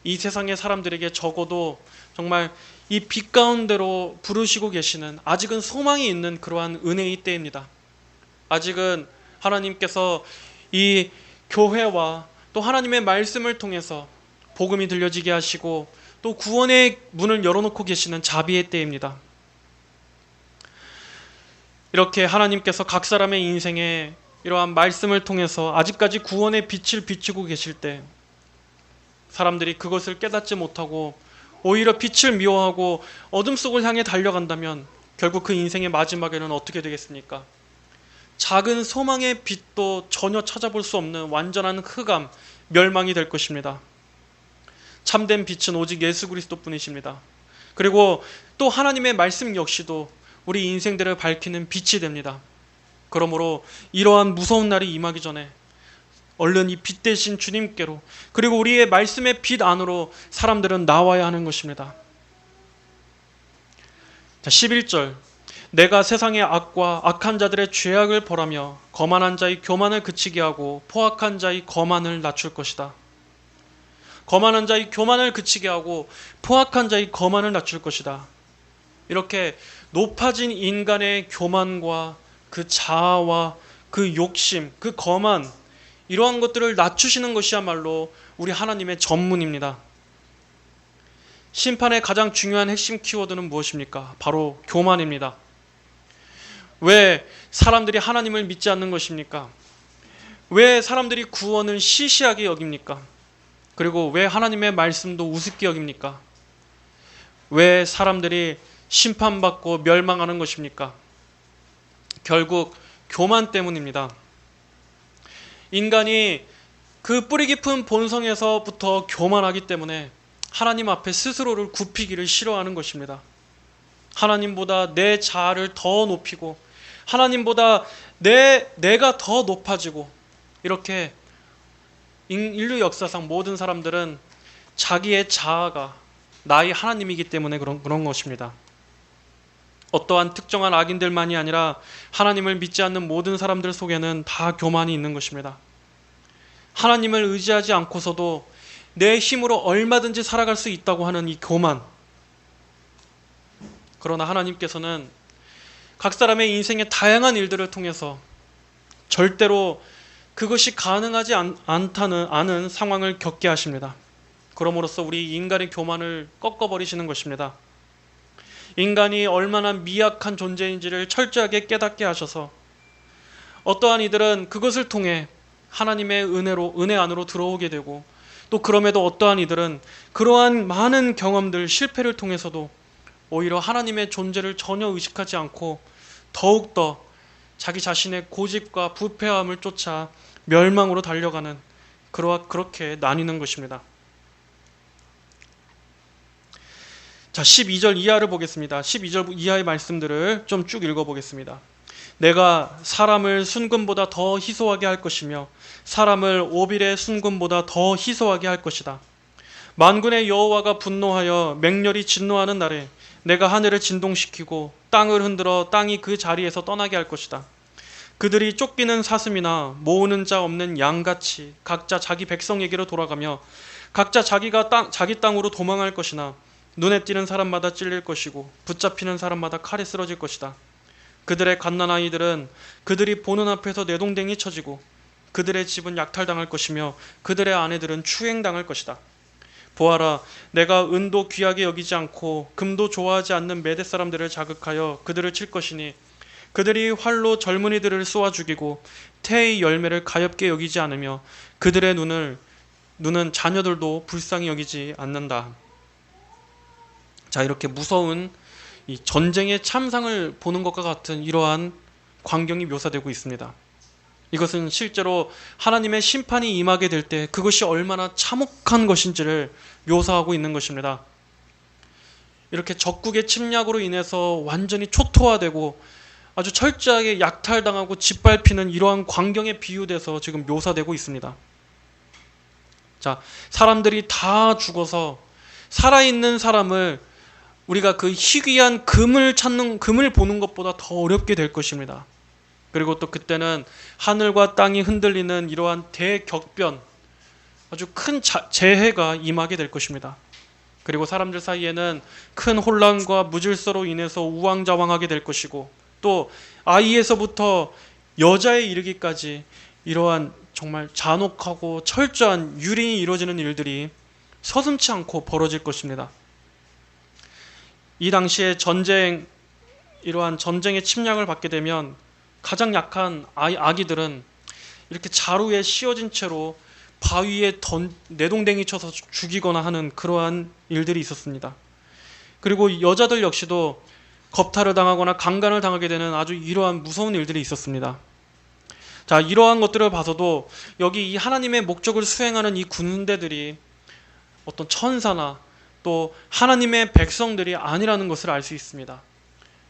이 세상의 사람들에게 적어도 정말 이 빛 가운데로 부르시고 계시는, 아직은 소망이 있는 그러한 은혜의 때입니다. 아직은 하나님께서 이 교회와 또 하나님의 말씀을 통해서 복음이 들려지게 하시고 또 구원의 문을 열어놓고 계시는 자비의 때입니다. 이렇게 하나님께서 각 사람의 인생에 이러한 말씀을 통해서 아직까지 구원의 빛을 비추고 계실 때 사람들이 그것을 깨닫지 못하고 오히려 빛을 미워하고 어둠 속을 향해 달려간다면 결국 그 인생의 마지막에는 어떻게 되겠습니까? 작은 소망의 빛도 전혀 찾아볼 수 없는 완전한 흑암, 멸망이 될 것입니다. 참된 빛은 오직 예수 그리스도뿐이십니다. 그리고 또 하나님의 말씀 역시도 우리 인생들을 밝히는 빛이 됩니다. 그러므로 이러한 무서운 날이 임하기 전에 얼른 이 빛 대신 주님께로, 그리고 우리의 말씀의 빛 안으로 사람들은 나와야 하는 것입니다. 자, 11절. 내가 세상의 악과 악한 자들의 죄악을 벌하며 거만한 자의 교만을 그치게 하고 포악한 자의 거만을 낮출 것이다. 거만한 자의 교만을 그치게 하고 포악한 자의 거만을 낮출 것이다. 이렇게 높아진 인간의 교만과 그 자아와 그 욕심, 그 거만, 이러한 것들을 낮추시는 것이야말로 우리 하나님의 전문입니다. 심판의 가장 중요한 핵심 키워드는 무엇입니까? 바로 교만입니다. 왜 사람들이 하나님을 믿지 않는 것입니까? 왜 사람들이 구원을 시시하게 여깁니까? 그리고 왜 하나님의 말씀도 우습게 여깁니까? 왜 사람들이 심판받고 멸망하는 것입니까? 결국 교만 때문입니다. 인간이 그 뿌리 깊은 본성에서부터 교만하기 때문에 하나님 앞에 스스로를 굽히기를 싫어하는 것입니다. 하나님보다 내 자아를 더 높이고 하나님보다 내가 더 높아지고, 이렇게 인류 역사상 모든 사람들은 자기의 자아가 나의 하나님이기 때문에 그런 것입니다. 어떠한 특정한 악인들만이 아니라 하나님을 믿지 않는 모든 사람들 속에는 다 교만이 있는 것입니다. 하나님을 의지하지 않고서도 내 힘으로 얼마든지 살아갈 수 있다고 하는 이 교만. 그러나 하나님께서는 각 사람의 인생의 다양한 일들을 통해서 절대로 그것이 가능하지 않은 상황을 겪게 하십니다. 그럼으로써 우리 인간의 교만을 꺾어버리시는 것입니다. 인간이 얼마나 미약한 존재인지를 철저하게 깨닫게 하셔서 어떠한 이들은 그것을 통해 하나님의 은혜 안으로 들어오게 되고, 또 그럼에도 어떠한 이들은 그러한 많은 경험들, 실패를 통해서도 오히려 하나님의 존재를 전혀 의식하지 않고 더욱더 자기 자신의 고집과 부패함을 쫓아 멸망으로 달려가는, 그렇게 나뉘는 것입니다. 자, 12절 이하를 보겠습니다. 12절 이하의 말씀들을 좀 쭉 읽어보겠습니다. 내가 사람을 순금보다 더 희소하게 할 것이며 사람을 오빌의 순금보다 더 희소하게 할 것이다. 만군의 여호와가 분노하여 맹렬히 진노하는 날에 내가 하늘을 진동시키고 땅을 흔들어 땅이 그 자리에서 떠나게 할 것이다. 그들이 쫓기는 사슴이나 모으는 자 없는 양같이 각자 자기 백성에게로 돌아가며 각자 자기 땅으로 도망할 것이나 눈에 띄는 사람마다 찔릴 것이고 붙잡히는 사람마다 칼에 쓰러질 것이다. 그들의 갓난아이들은 그들이 보는 앞에서 내동댕이 쳐지고 그들의 집은 약탈당할 것이며 그들의 아내들은 추행당할 것이다. 보아라, 내가 은도 귀하게 여기지 않고 금도 좋아하지 않는 메대 사람들을 자극하여 그들을 칠 것이니 그들이 활로 젊은이들을 쏘아 죽이고 태의 열매를 가엾게 여기지 않으며 그들의 눈은 자녀들도 불쌍히 여기지 않는다. 자, 이렇게 무서운 이 전쟁의 참상을 보는 것과 같은 이러한 광경이 묘사되고 있습니다. 이것은 실제로 하나님의 심판이 임하게 될 때 그것이 얼마나 참혹한 것인지를 묘사하고 있는 것입니다. 이렇게 적국의 침략으로 인해서 완전히 초토화되고 아주 철저하게 약탈당하고 짓밟히는 이러한 광경에 비유돼서 지금 묘사되고 있습니다. 자, 사람들이 다 죽어서 살아있는 사람을 우리가 그 희귀한 금을 보는 것보다 더 어렵게 될 것입니다. 그리고 또 그때는 하늘과 땅이 흔들리는 이러한 대격변, 아주 큰 재해가 임하게 될 것입니다. 그리고 사람들 사이에는 큰 혼란과 무질서로 인해서 우왕좌왕하게 될 것이고, 또 아이에서부터 여자에 이르기까지 이러한 정말 잔혹하고 철저한 유린이 이루어지는 일들이 서슴지 않고 벌어질 것입니다. 이 당시에 이러한 전쟁의 침략을 받게 되면 가장 약한 아기들은 이렇게 자루에 씌워진 채로 바위에 내동댕이 쳐서 죽이거나 하는 그러한 일들이 있었습니다. 그리고 여자들 역시도 겁탈을 당하거나 강간을 당하게 되는 아주 이러한 무서운 일들이 있었습니다. 자, 이러한 것들을 봐서도 여기 이 하나님의 목적을 수행하는 이 군대들이 어떤 천사나 또 하나님의 백성들이 아니라는 것을 알 수 있습니다.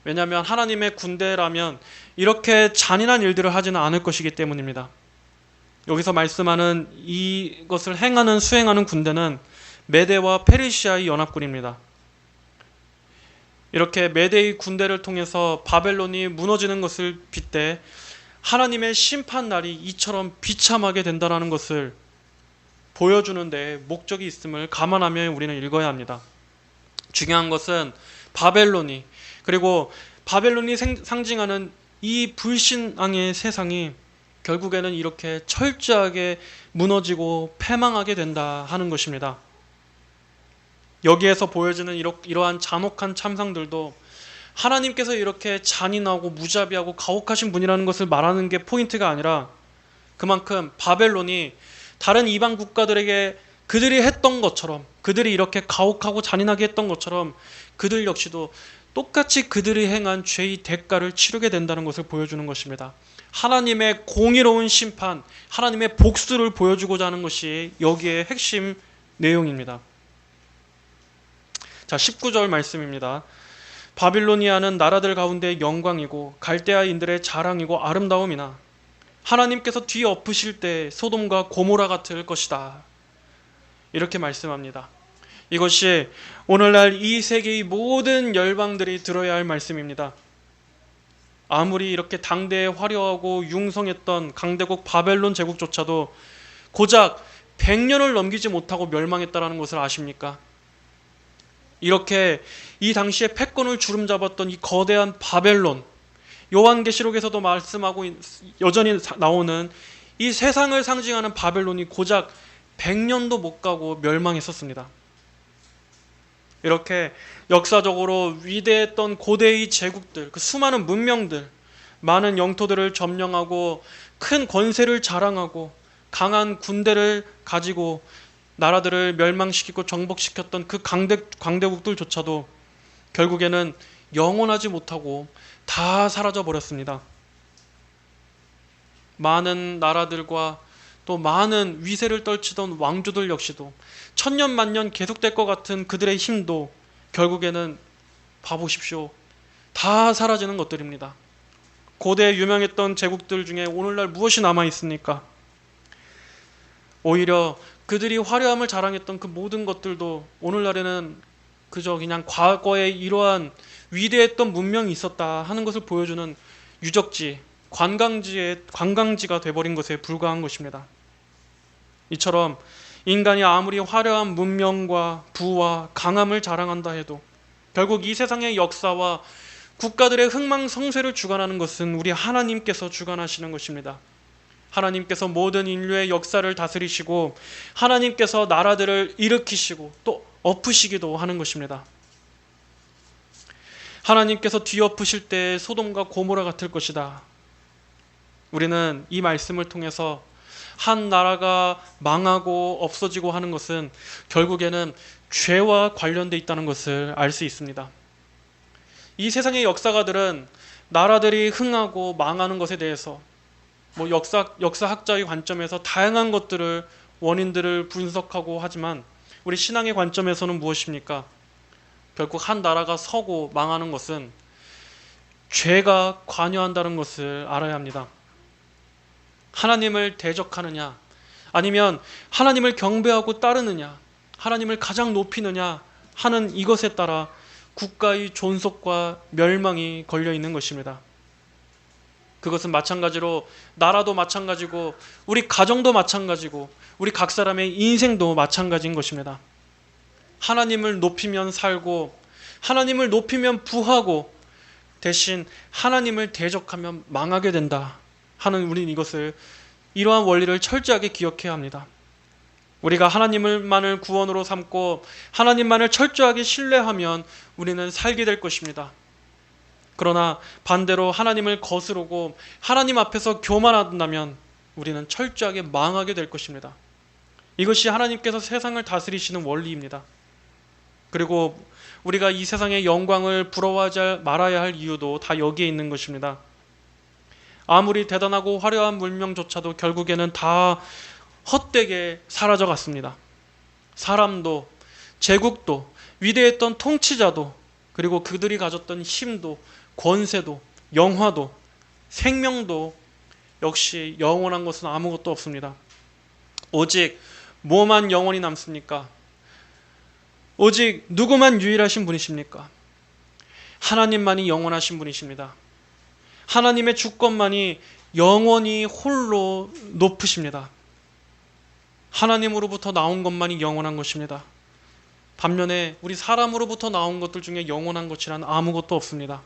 왜냐하면 하나님의 군대라면 이렇게 잔인한 일들을 하지는 않을 것이기 때문입니다. 여기서 말씀하는 이것을 수행하는 군대는 메대와 페르시아의 연합군입니다. 이렇게 메대의 군대를 통해서 바벨론이 무너지는 것을 빗대 하나님의 심판날이 이처럼 비참하게 된다는 것을 보여주는 데 목적이 있음을 감안하며 우리는 읽어야 합니다. 중요한 것은 그리고 바벨론이 상징하는 이 불신앙의 세상이 결국에는 이렇게 철저하게 무너지고 패망하게 된다 하는 것입니다. 여기에서 보여지는 이러한 잔혹한 참상들도 하나님께서 이렇게 잔인하고 무자비하고 가혹하신 분이라는 것을 말하는 게 포인트가 아니라, 그만큼 바벨론이 다른 이방 국가들에게 그들이 했던 것처럼, 그들이 이렇게 가혹하고 잔인하게 했던 것처럼 그들 역시도 똑같이 그들이 행한 죄의 대가를 치르게 된다는 것을 보여주는 것입니다. 하나님의 공의로운 심판, 하나님의 복수를 보여주고자 하는 것이 여기에 핵심 내용입니다. 자, 19절 말씀입니다. 바빌로니아는 나라들 가운데 영광이고 갈대아인들의 자랑이고 아름다움이나 하나님께서 뒤엎으실 때 소돔과 고모라 같을 것이다. 이렇게 말씀합니다. 이것이 오늘날 이 세계의 모든 열방들이 들어야 할 말씀입니다. 아무리 이렇게 당대에 화려하고 융성했던 강대국 바벨론 제국조차도 고작 100년을 넘기지 못하고 멸망했다는 것을 아십니까? 이렇게 이 당시에 패권을 주름잡았던 이 거대한 바벨론, 요한계시록에서도 말씀하고 여전히 나오는 이 세상을 상징하는 바벨론이 고작 100년도 못 가고 멸망했었습니다. 이렇게 역사적으로 위대했던 고대의 제국들, 그 수많은 문명들, 많은 영토들을 점령하고 큰 권세를 자랑하고 강한 군대를 가지고 나라들을 멸망시키고 정복시켰던 그 강대국들조차도 결국에는 영원하지 못하고 다 사라져 버렸습니다. 많은 나라들과 또 많은 위세를 떨치던 왕조들 역시도 천년 만년 계속될 것 같은 그들의 힘도 결국에는 봐보십시오. 다 사라지는 것들입니다. 고대 유명했던 제국들 중에 오늘날 무엇이 남아 있습니까? 오히려 그들이 화려함을 자랑했던 그 모든 것들도 오늘날에는 그저 그냥 과거에 이러한 위대했던 문명이 있었다 하는 것을 보여주는 유적지, 관광지가 돼버린 것에 불과한 것입니다. 이처럼 인간이 아무리 화려한 문명과 부와 강함을 자랑한다 해도 결국 이 세상의 역사와 국가들의 흥망성쇠를 주관하는 것은 우리 하나님께서 주관하시는 것입니다. 하나님께서 모든 인류의 역사를 다스리시고 하나님께서 나라들을 일으키시고 또 엎으시기도 하는 것입니다. 하나님께서 뒤엎으실 때 소돔과 고모라 같을 것이다. 우리는 이 말씀을 통해서 한 나라가 망하고 없어지고 하는 것은 결국에는 죄와 관련되어 있다는 것을 알 수 있습니다. 이 세상의 역사가들은 나라들이 흥하고 망하는 것에 대해서 역사학자의 관점에서 다양한 것들을 원인들을 분석하고 하지만 우리 신앙의 관점에서는 무엇입니까? 결국 한 나라가 서고 망하는 것은 죄가 관여한다는 것을 알아야 합니다. 하나님을 대적하느냐 아니면 하나님을 경배하고 따르느냐, 하나님을 가장 높이느냐 하는 이것에 따라 국가의 존속과 멸망이 걸려 있는 것입니다. 그것은 마찬가지로 나라도 마찬가지고 우리 가정도 마찬가지고 우리 각 사람의 인생도 마찬가지인 것입니다. 하나님을 높이면 살고 하나님을 높이면 부하고 대신 하나님을 대적하면 망하게 된다 하는 우리는 이것을 이러한 원리를 철저하게 기억해야 합니다. 우리가 하나님만을 구원으로 삼고 하나님만을 철저하게 신뢰하면 우리는 살게 될 것입니다. 그러나 반대로 하나님을 거스르고 하나님 앞에서 교만한다면 우리는 철저하게 망하게 될 것입니다. 이것이 하나님께서 세상을 다스리시는 원리입니다. 그리고 우리가 이 세상의 영광을 부러워하지 말아야 할 이유도 다 여기에 있는 것입니다. 아무리 대단하고 화려한 문명조차도 결국에는 다 헛되게 사라져 갔습니다. 사람도, 제국도, 위대했던 통치자도, 그리고 그들이 가졌던 힘도, 권세도, 영화도, 생명도 역시 영원한 것은 아무것도 없습니다. 오직 뭐만 영원히 남습니까? 오직 누구만 유일하신 분이십니까? 하나님만이 영원하신 분이십니다. 하나님의 주권만이 영원히 홀로 높으십니다. 하나님으로부터 나온 것만이 영원한 것입니다. 반면에 우리 사람으로부터 나온 것들 중에 영원한 것이란 아무것도 없습니다.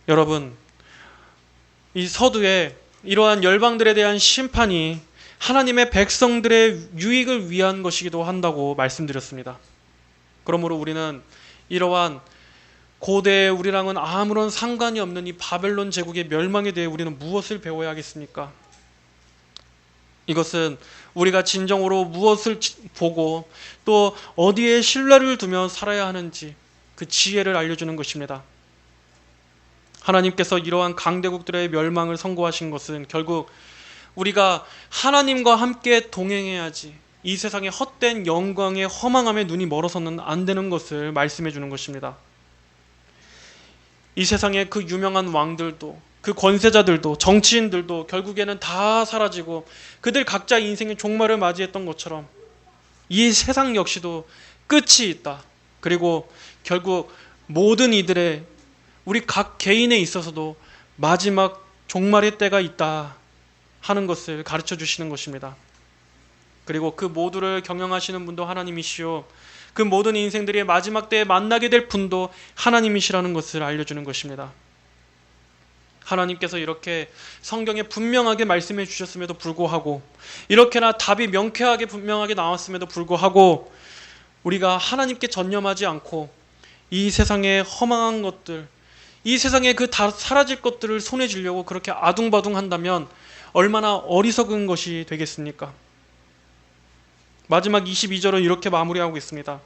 여러분, 이 서두에 이러한 열방들에 대한 심판이 하나님의 백성들의 유익을 위한 것이기도 한다고 말씀드렸습니다. 그러므로 우리는 이러한 고대의 우리랑은 아무런 상관이 없는 이 바벨론 제국의 멸망에 대해 우리는 무엇을 배워야 하겠습니까? 이것은 우리가 진정으로 무엇을 보고 또 어디에 신뢰를 두며 살아야 하는지 그 지혜를 알려주는 것입니다. 하나님께서 이러한 강대국들의 멸망을 선고하신 것은 결국 우리가 하나님과 함께 동행해야지 이 세상의 헛된 영광의 허망함에 눈이 멀어서는 안 되는 것을 말씀해 주는 것입니다. 이 세상의 그 유명한 왕들도, 그 권세자들도, 정치인들도 결국에는 다 사라지고 그들 각자 인생의 종말을 맞이했던 것처럼 이 세상 역시도 끝이 있다. 그리고 결국 모든 이들의 우리 각 개인에 있어서도 마지막 종말의 때가 있다 하는 것을 가르쳐 주시는 것입니다. 그리고 그 모두를 경영하시는 분도 하나님이시요, 그 모든 인생들이 마지막 때에 만나게 될 분도 하나님이시라는 것을 알려주는 것입니다. 하나님께서 이렇게 성경에 분명하게 말씀해 주셨음에도 불구하고, 이렇게나 답이 명쾌하게 분명하게 나왔음에도 불구하고 우리가 하나님께 전념하지 않고 이 세상의 허망한 것들, 이 세상에 그 다 사라질 것들을 손에 쥐려고 그렇게 아둥바둥 한다면 얼마나 어리석은 것이 되겠습니까? 마지막 22절은 이렇게 마무리하고 있습니다.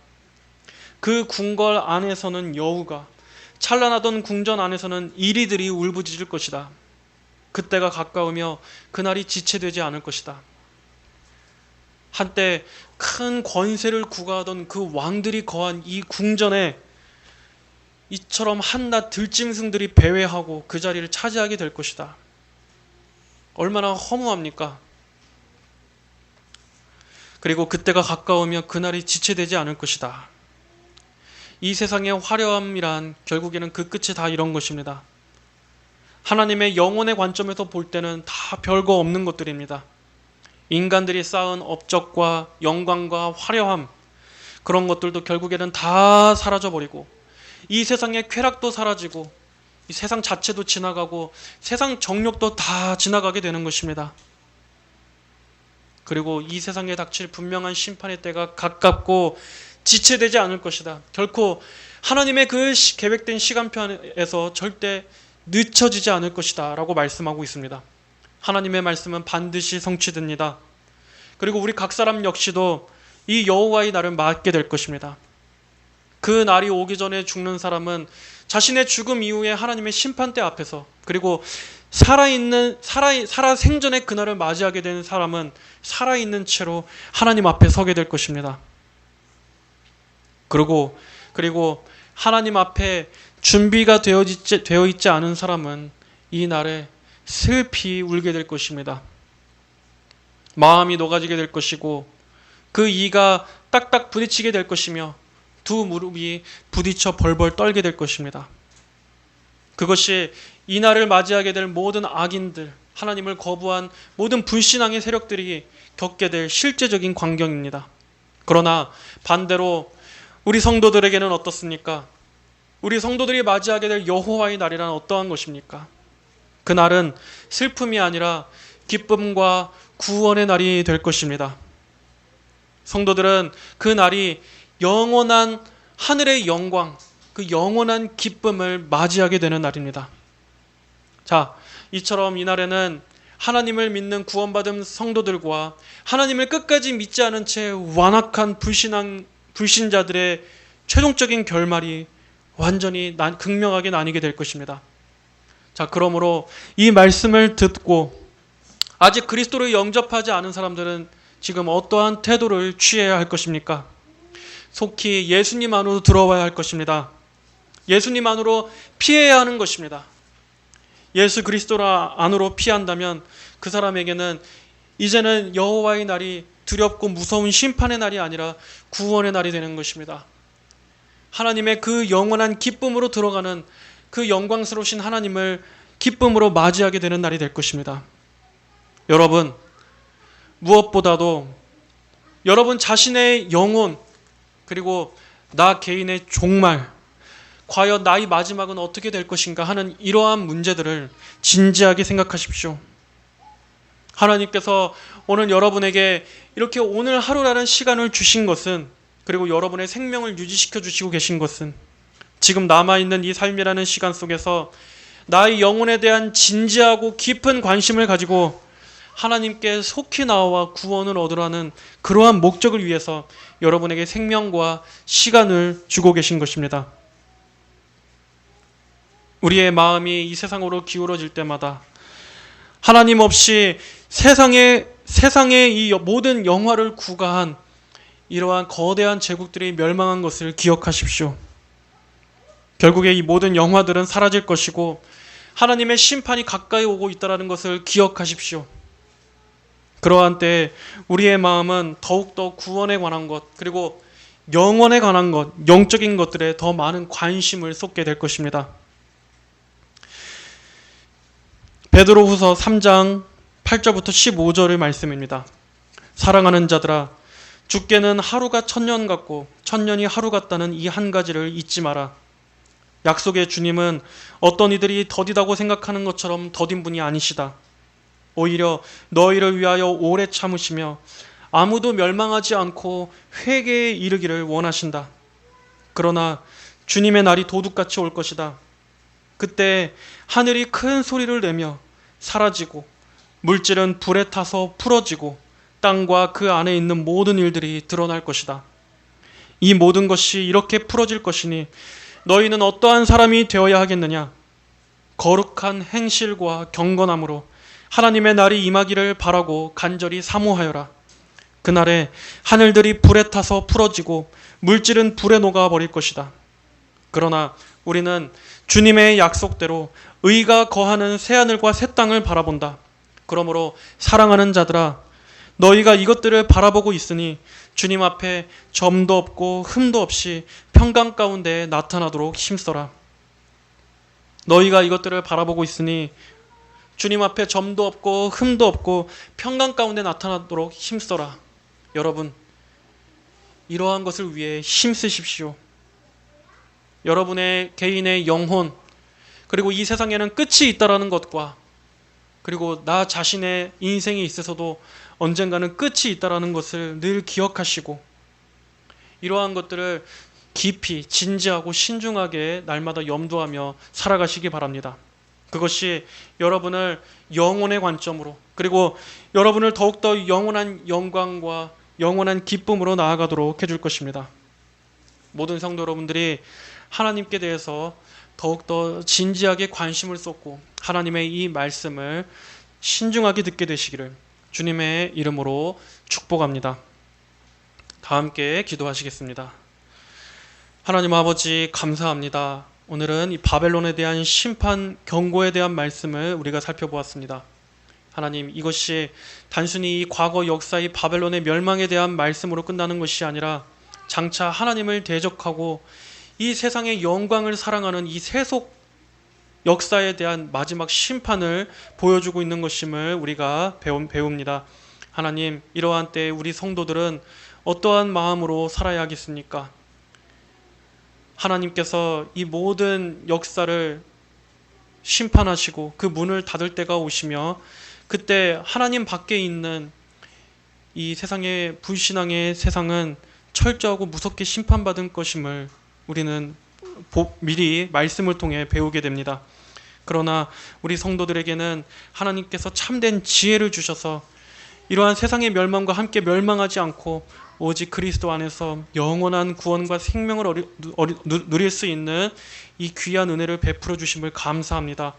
그 궁궐 안에서는 여우가, 찬란하던 궁전 안에서는 이리들이 울부짖을 것이다. 그때가 가까우며 그날이 지체되지 않을 것이다. 한때 큰 권세를 구가하던 그 왕들이 거한 이 궁전에 이처럼 한낱 들짐승들이 배회하고 그 자리를 차지하게 될 것이다. 얼마나 허무합니까? 그리고 그때가 가까우면 그날이 지체되지 않을 것이다. 이 세상의 화려함이란 결국에는 그 끝이 다 이런 것입니다. 하나님의 영혼의 관점에서 볼 때는 다 별거 없는 것들입니다. 인간들이 쌓은 업적과 영광과 화려함, 그런 것들도 결국에는 다 사라져버리고 이 세상의 쾌락도 사라지고 이 세상 자체도 지나가고 세상 정욕도 다 지나가게 되는 것입니다. 그리고 이 세상에 닥칠 분명한 심판의 때가 가깝고 지체되지 않을 것이다. 결코 하나님의 그 계획된 시간표에서 절대 늦춰지지 않을 것이다 라고 말씀하고 있습니다. 하나님의 말씀은 반드시 성취됩니다. 그리고 우리 각 사람 역시도 이 여호와의 날을 맞게 될 것입니다. 그 날이 오기 전에 죽는 사람은 자신의 죽음 이후에 하나님의 심판대 앞에서, 그리고 살아 생전에 그날을 맞이하게 되는 사람은 살아있는 채로 하나님 앞에 서게 될 것입니다. 그리고 하나님 앞에 준비가 되어 있지 않은 사람은 이 날에 슬피 울게 될 것입니다. 마음이 녹아지게 될 것이고 그 이가 딱딱 부딪히게 될 것이며 두 무릎이 부딪혀 벌벌 떨게 될 것입니다. 그것이 이 날을 맞이하게 될 모든 악인들, 하나님을 거부한 모든 불신앙의 세력들이 겪게 될 실제적인 광경입니다. 그러나 반대로 우리 성도들에게는 어떻습니까? 우리 성도들이 맞이하게 될 여호와의 날이란 어떠한 것입니까? 그 날은 슬픔이 아니라 기쁨과 구원의 날이 될 것입니다. 성도들은 그 날이 영원한 하늘의 영광, 그 영원한 기쁨을 맞이하게 되는 날입니다. 자, 이처럼 이 날에는 하나님을 믿는 구원받은 성도들과 하나님을 끝까지 믿지 않은 채 완악한 불신자들의 최종적인 결말이 완전히 극명하게 나뉘게 될 것입니다. 자, 그러므로 이 말씀을 듣고 아직 그리스도를 영접하지 않은 사람들은 지금 어떠한 태도를 취해야 할 것입니까? 속히 예수님 안으로 들어와야 할 것입니다. 예수님 안으로 피해야 하는 것입니다. 예수 그리스도 안으로 피한다면 그 사람에게는 이제는 여호와의 날이 두렵고 무서운 심판의 날이 아니라 구원의 날이 되는 것입니다. 하나님의 그 영원한 기쁨으로 들어가는 그 영광스러우신 하나님을 기쁨으로 맞이하게 되는 날이 될 것입니다. 여러분, 무엇보다도 여러분 자신의 영혼, 그리고 나 개인의 종말, 과연 나의 마지막은 어떻게 될 것인가 하는 이러한 문제들을 진지하게 생각하십시오. 하나님께서 오늘 여러분에게 이렇게 오늘 하루라는 시간을 주신 것은, 그리고 여러분의 생명을 유지시켜 주시고 계신 것은 지금 남아있는 이 삶이라는 시간 속에서 나의 영혼에 대한 진지하고 깊은 관심을 가지고 하나님께 속히 나와 구원을 얻으라는 그러한 목적을 위해서 여러분에게 생명과 시간을 주고 계신 것입니다. 우리의 마음이 이 세상으로 기울어질 때마다 하나님 없이 세상의 이 모든 영화를 구가한 이러한 거대한 제국들이 멸망한 것을 기억하십시오. 결국에 이 모든 영화들은 사라질 것이고 하나님의 심판이 가까이 오고 있다는 것을 기억하십시오. 그러한 때에 우리의 마음은 더욱더 구원에 관한 것, 그리고 영원에 관한 것, 영적인 것들에 더 많은 관심을 쏟게 될 것입니다. 베드로후서 3장 8절부터 15절의 말씀입니다. 사랑하는 자들아, 주께는 하루가 천년 같고 천년이 하루 같다는 이 한 가지를 잊지 마라. 약속의 주님은 어떤 이들이 더디다고 생각하는 것처럼 더딘 분이 아니시다. 오히려 너희를 위하여 오래 참으시며 아무도 멸망하지 않고 회개에 이르기를 원하신다. 그러나 주님의 날이 도둑같이 올 것이다. 그때 하늘이 큰 소리를 내며 사라지고 물질은 불에 타서 풀어지고 땅과 그 안에 있는 모든 일들이 드러날 것이다. 이 모든 것이 이렇게 풀어질 것이니 너희는 어떠한 사람이 되어야 하겠느냐? 거룩한 행실과 경건함으로 하나님의 날이 임하기를 바라고 간절히 사모하여라. 그날에 하늘들이 불에 타서 풀어지고 물질은 불에 녹아버릴 것이다. 그러나 우리는 주님의 약속대로 의가 거하는 새하늘과 새 땅을 바라본다. 그러므로 사랑하는 자들아, 너희가 이것들을 바라보고 있으니 주님 앞에 점도 없고 흠도 없이 평강 가운데 나타나도록 힘써라. 너희가 이것들을 바라보고 있으니 주님 앞에 점도 없고 흠도 없고 평강 가운데 나타나도록 힘써라. 여러분, 이러한 것을 위해 힘쓰십시오. 여러분의 개인의 영혼, 그리고 이 세상에는 끝이 있다라는 것과, 그리고 나 자신의 인생에 있어서도 언젠가는 끝이 있다라는 것을 늘 기억하시고, 이러한 것들을 깊이 진지하고 신중하게 날마다 염두하며 살아가시기 바랍니다. 그것이 여러분을 영혼의 관점으로, 그리고 여러분을 더욱더 영원한 영광과 영원한 기쁨으로 나아가도록 해줄 것입니다. 모든 성도 여러분들이 하나님께 대해서 더욱더 진지하게 관심을 쏟고 하나님의 이 말씀을 신중하게 듣게 되시기를 주님의 이름으로 축복합니다. 다 함께 기도하시겠습니다. 하나님 아버지, 감사합니다. 오늘은 이 바벨론에 대한 심판 경고에 대한 말씀을 우리가 살펴보았습니다. 하나님, 이것이 단순히 이 과거 역사의 바벨론의 멸망에 대한 말씀으로 끝나는 것이 아니라 장차 하나님을 대적하고 이 세상의 영광을 사랑하는 이 세속 역사에 대한 마지막 심판을 보여주고 있는 것임을 우리가 배웁니다. 하나님, 이러한 때에 우리 성도들은 어떠한 마음으로 살아야 하겠습니까? 하나님께서 이 모든 역사를 심판하시고 그 문을 닫을 때가 오시며, 그때 하나님 밖에 있는 이 세상의 불신앙의 세상은 철저하고 무섭게 심판받은 것임을 우리는 미리 말씀을 통해 배우게 됩니다. 그러나 우리 성도들에게는 하나님께서 참된 지혜를 주셔서 이러한 세상의 멸망과 함께 멸망하지 않고 오직 그리스도 안에서 영원한 구원과 생명을 누릴 수 있는 이 귀한 은혜를 베풀어 주심을 감사합니다.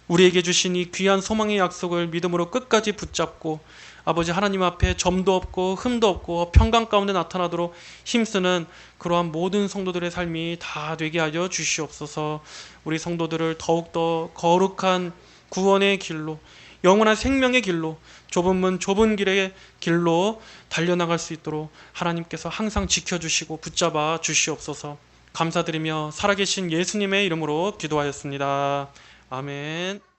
우리에게 주신 이 귀한 소망의 약속을 믿음으로 끝까지 붙잡고 아버지 하나님 앞에 점도 없고 흠도 없고 평강 가운데 나타나도록 힘쓰는 그러한 모든 성도들의 삶이 다 되게 하여 주시옵소서. 우리 성도들을 더욱더 거룩한 구원의 길로, 영원한 생명의 길로, 좁은 문 좁은 길의 길로 달려나갈 수 있도록 하나님께서 항상 지켜주시고 붙잡아 주시옵소서. 감사드리며 살아계신 예수님의 이름으로 기도하였습니다. 아멘.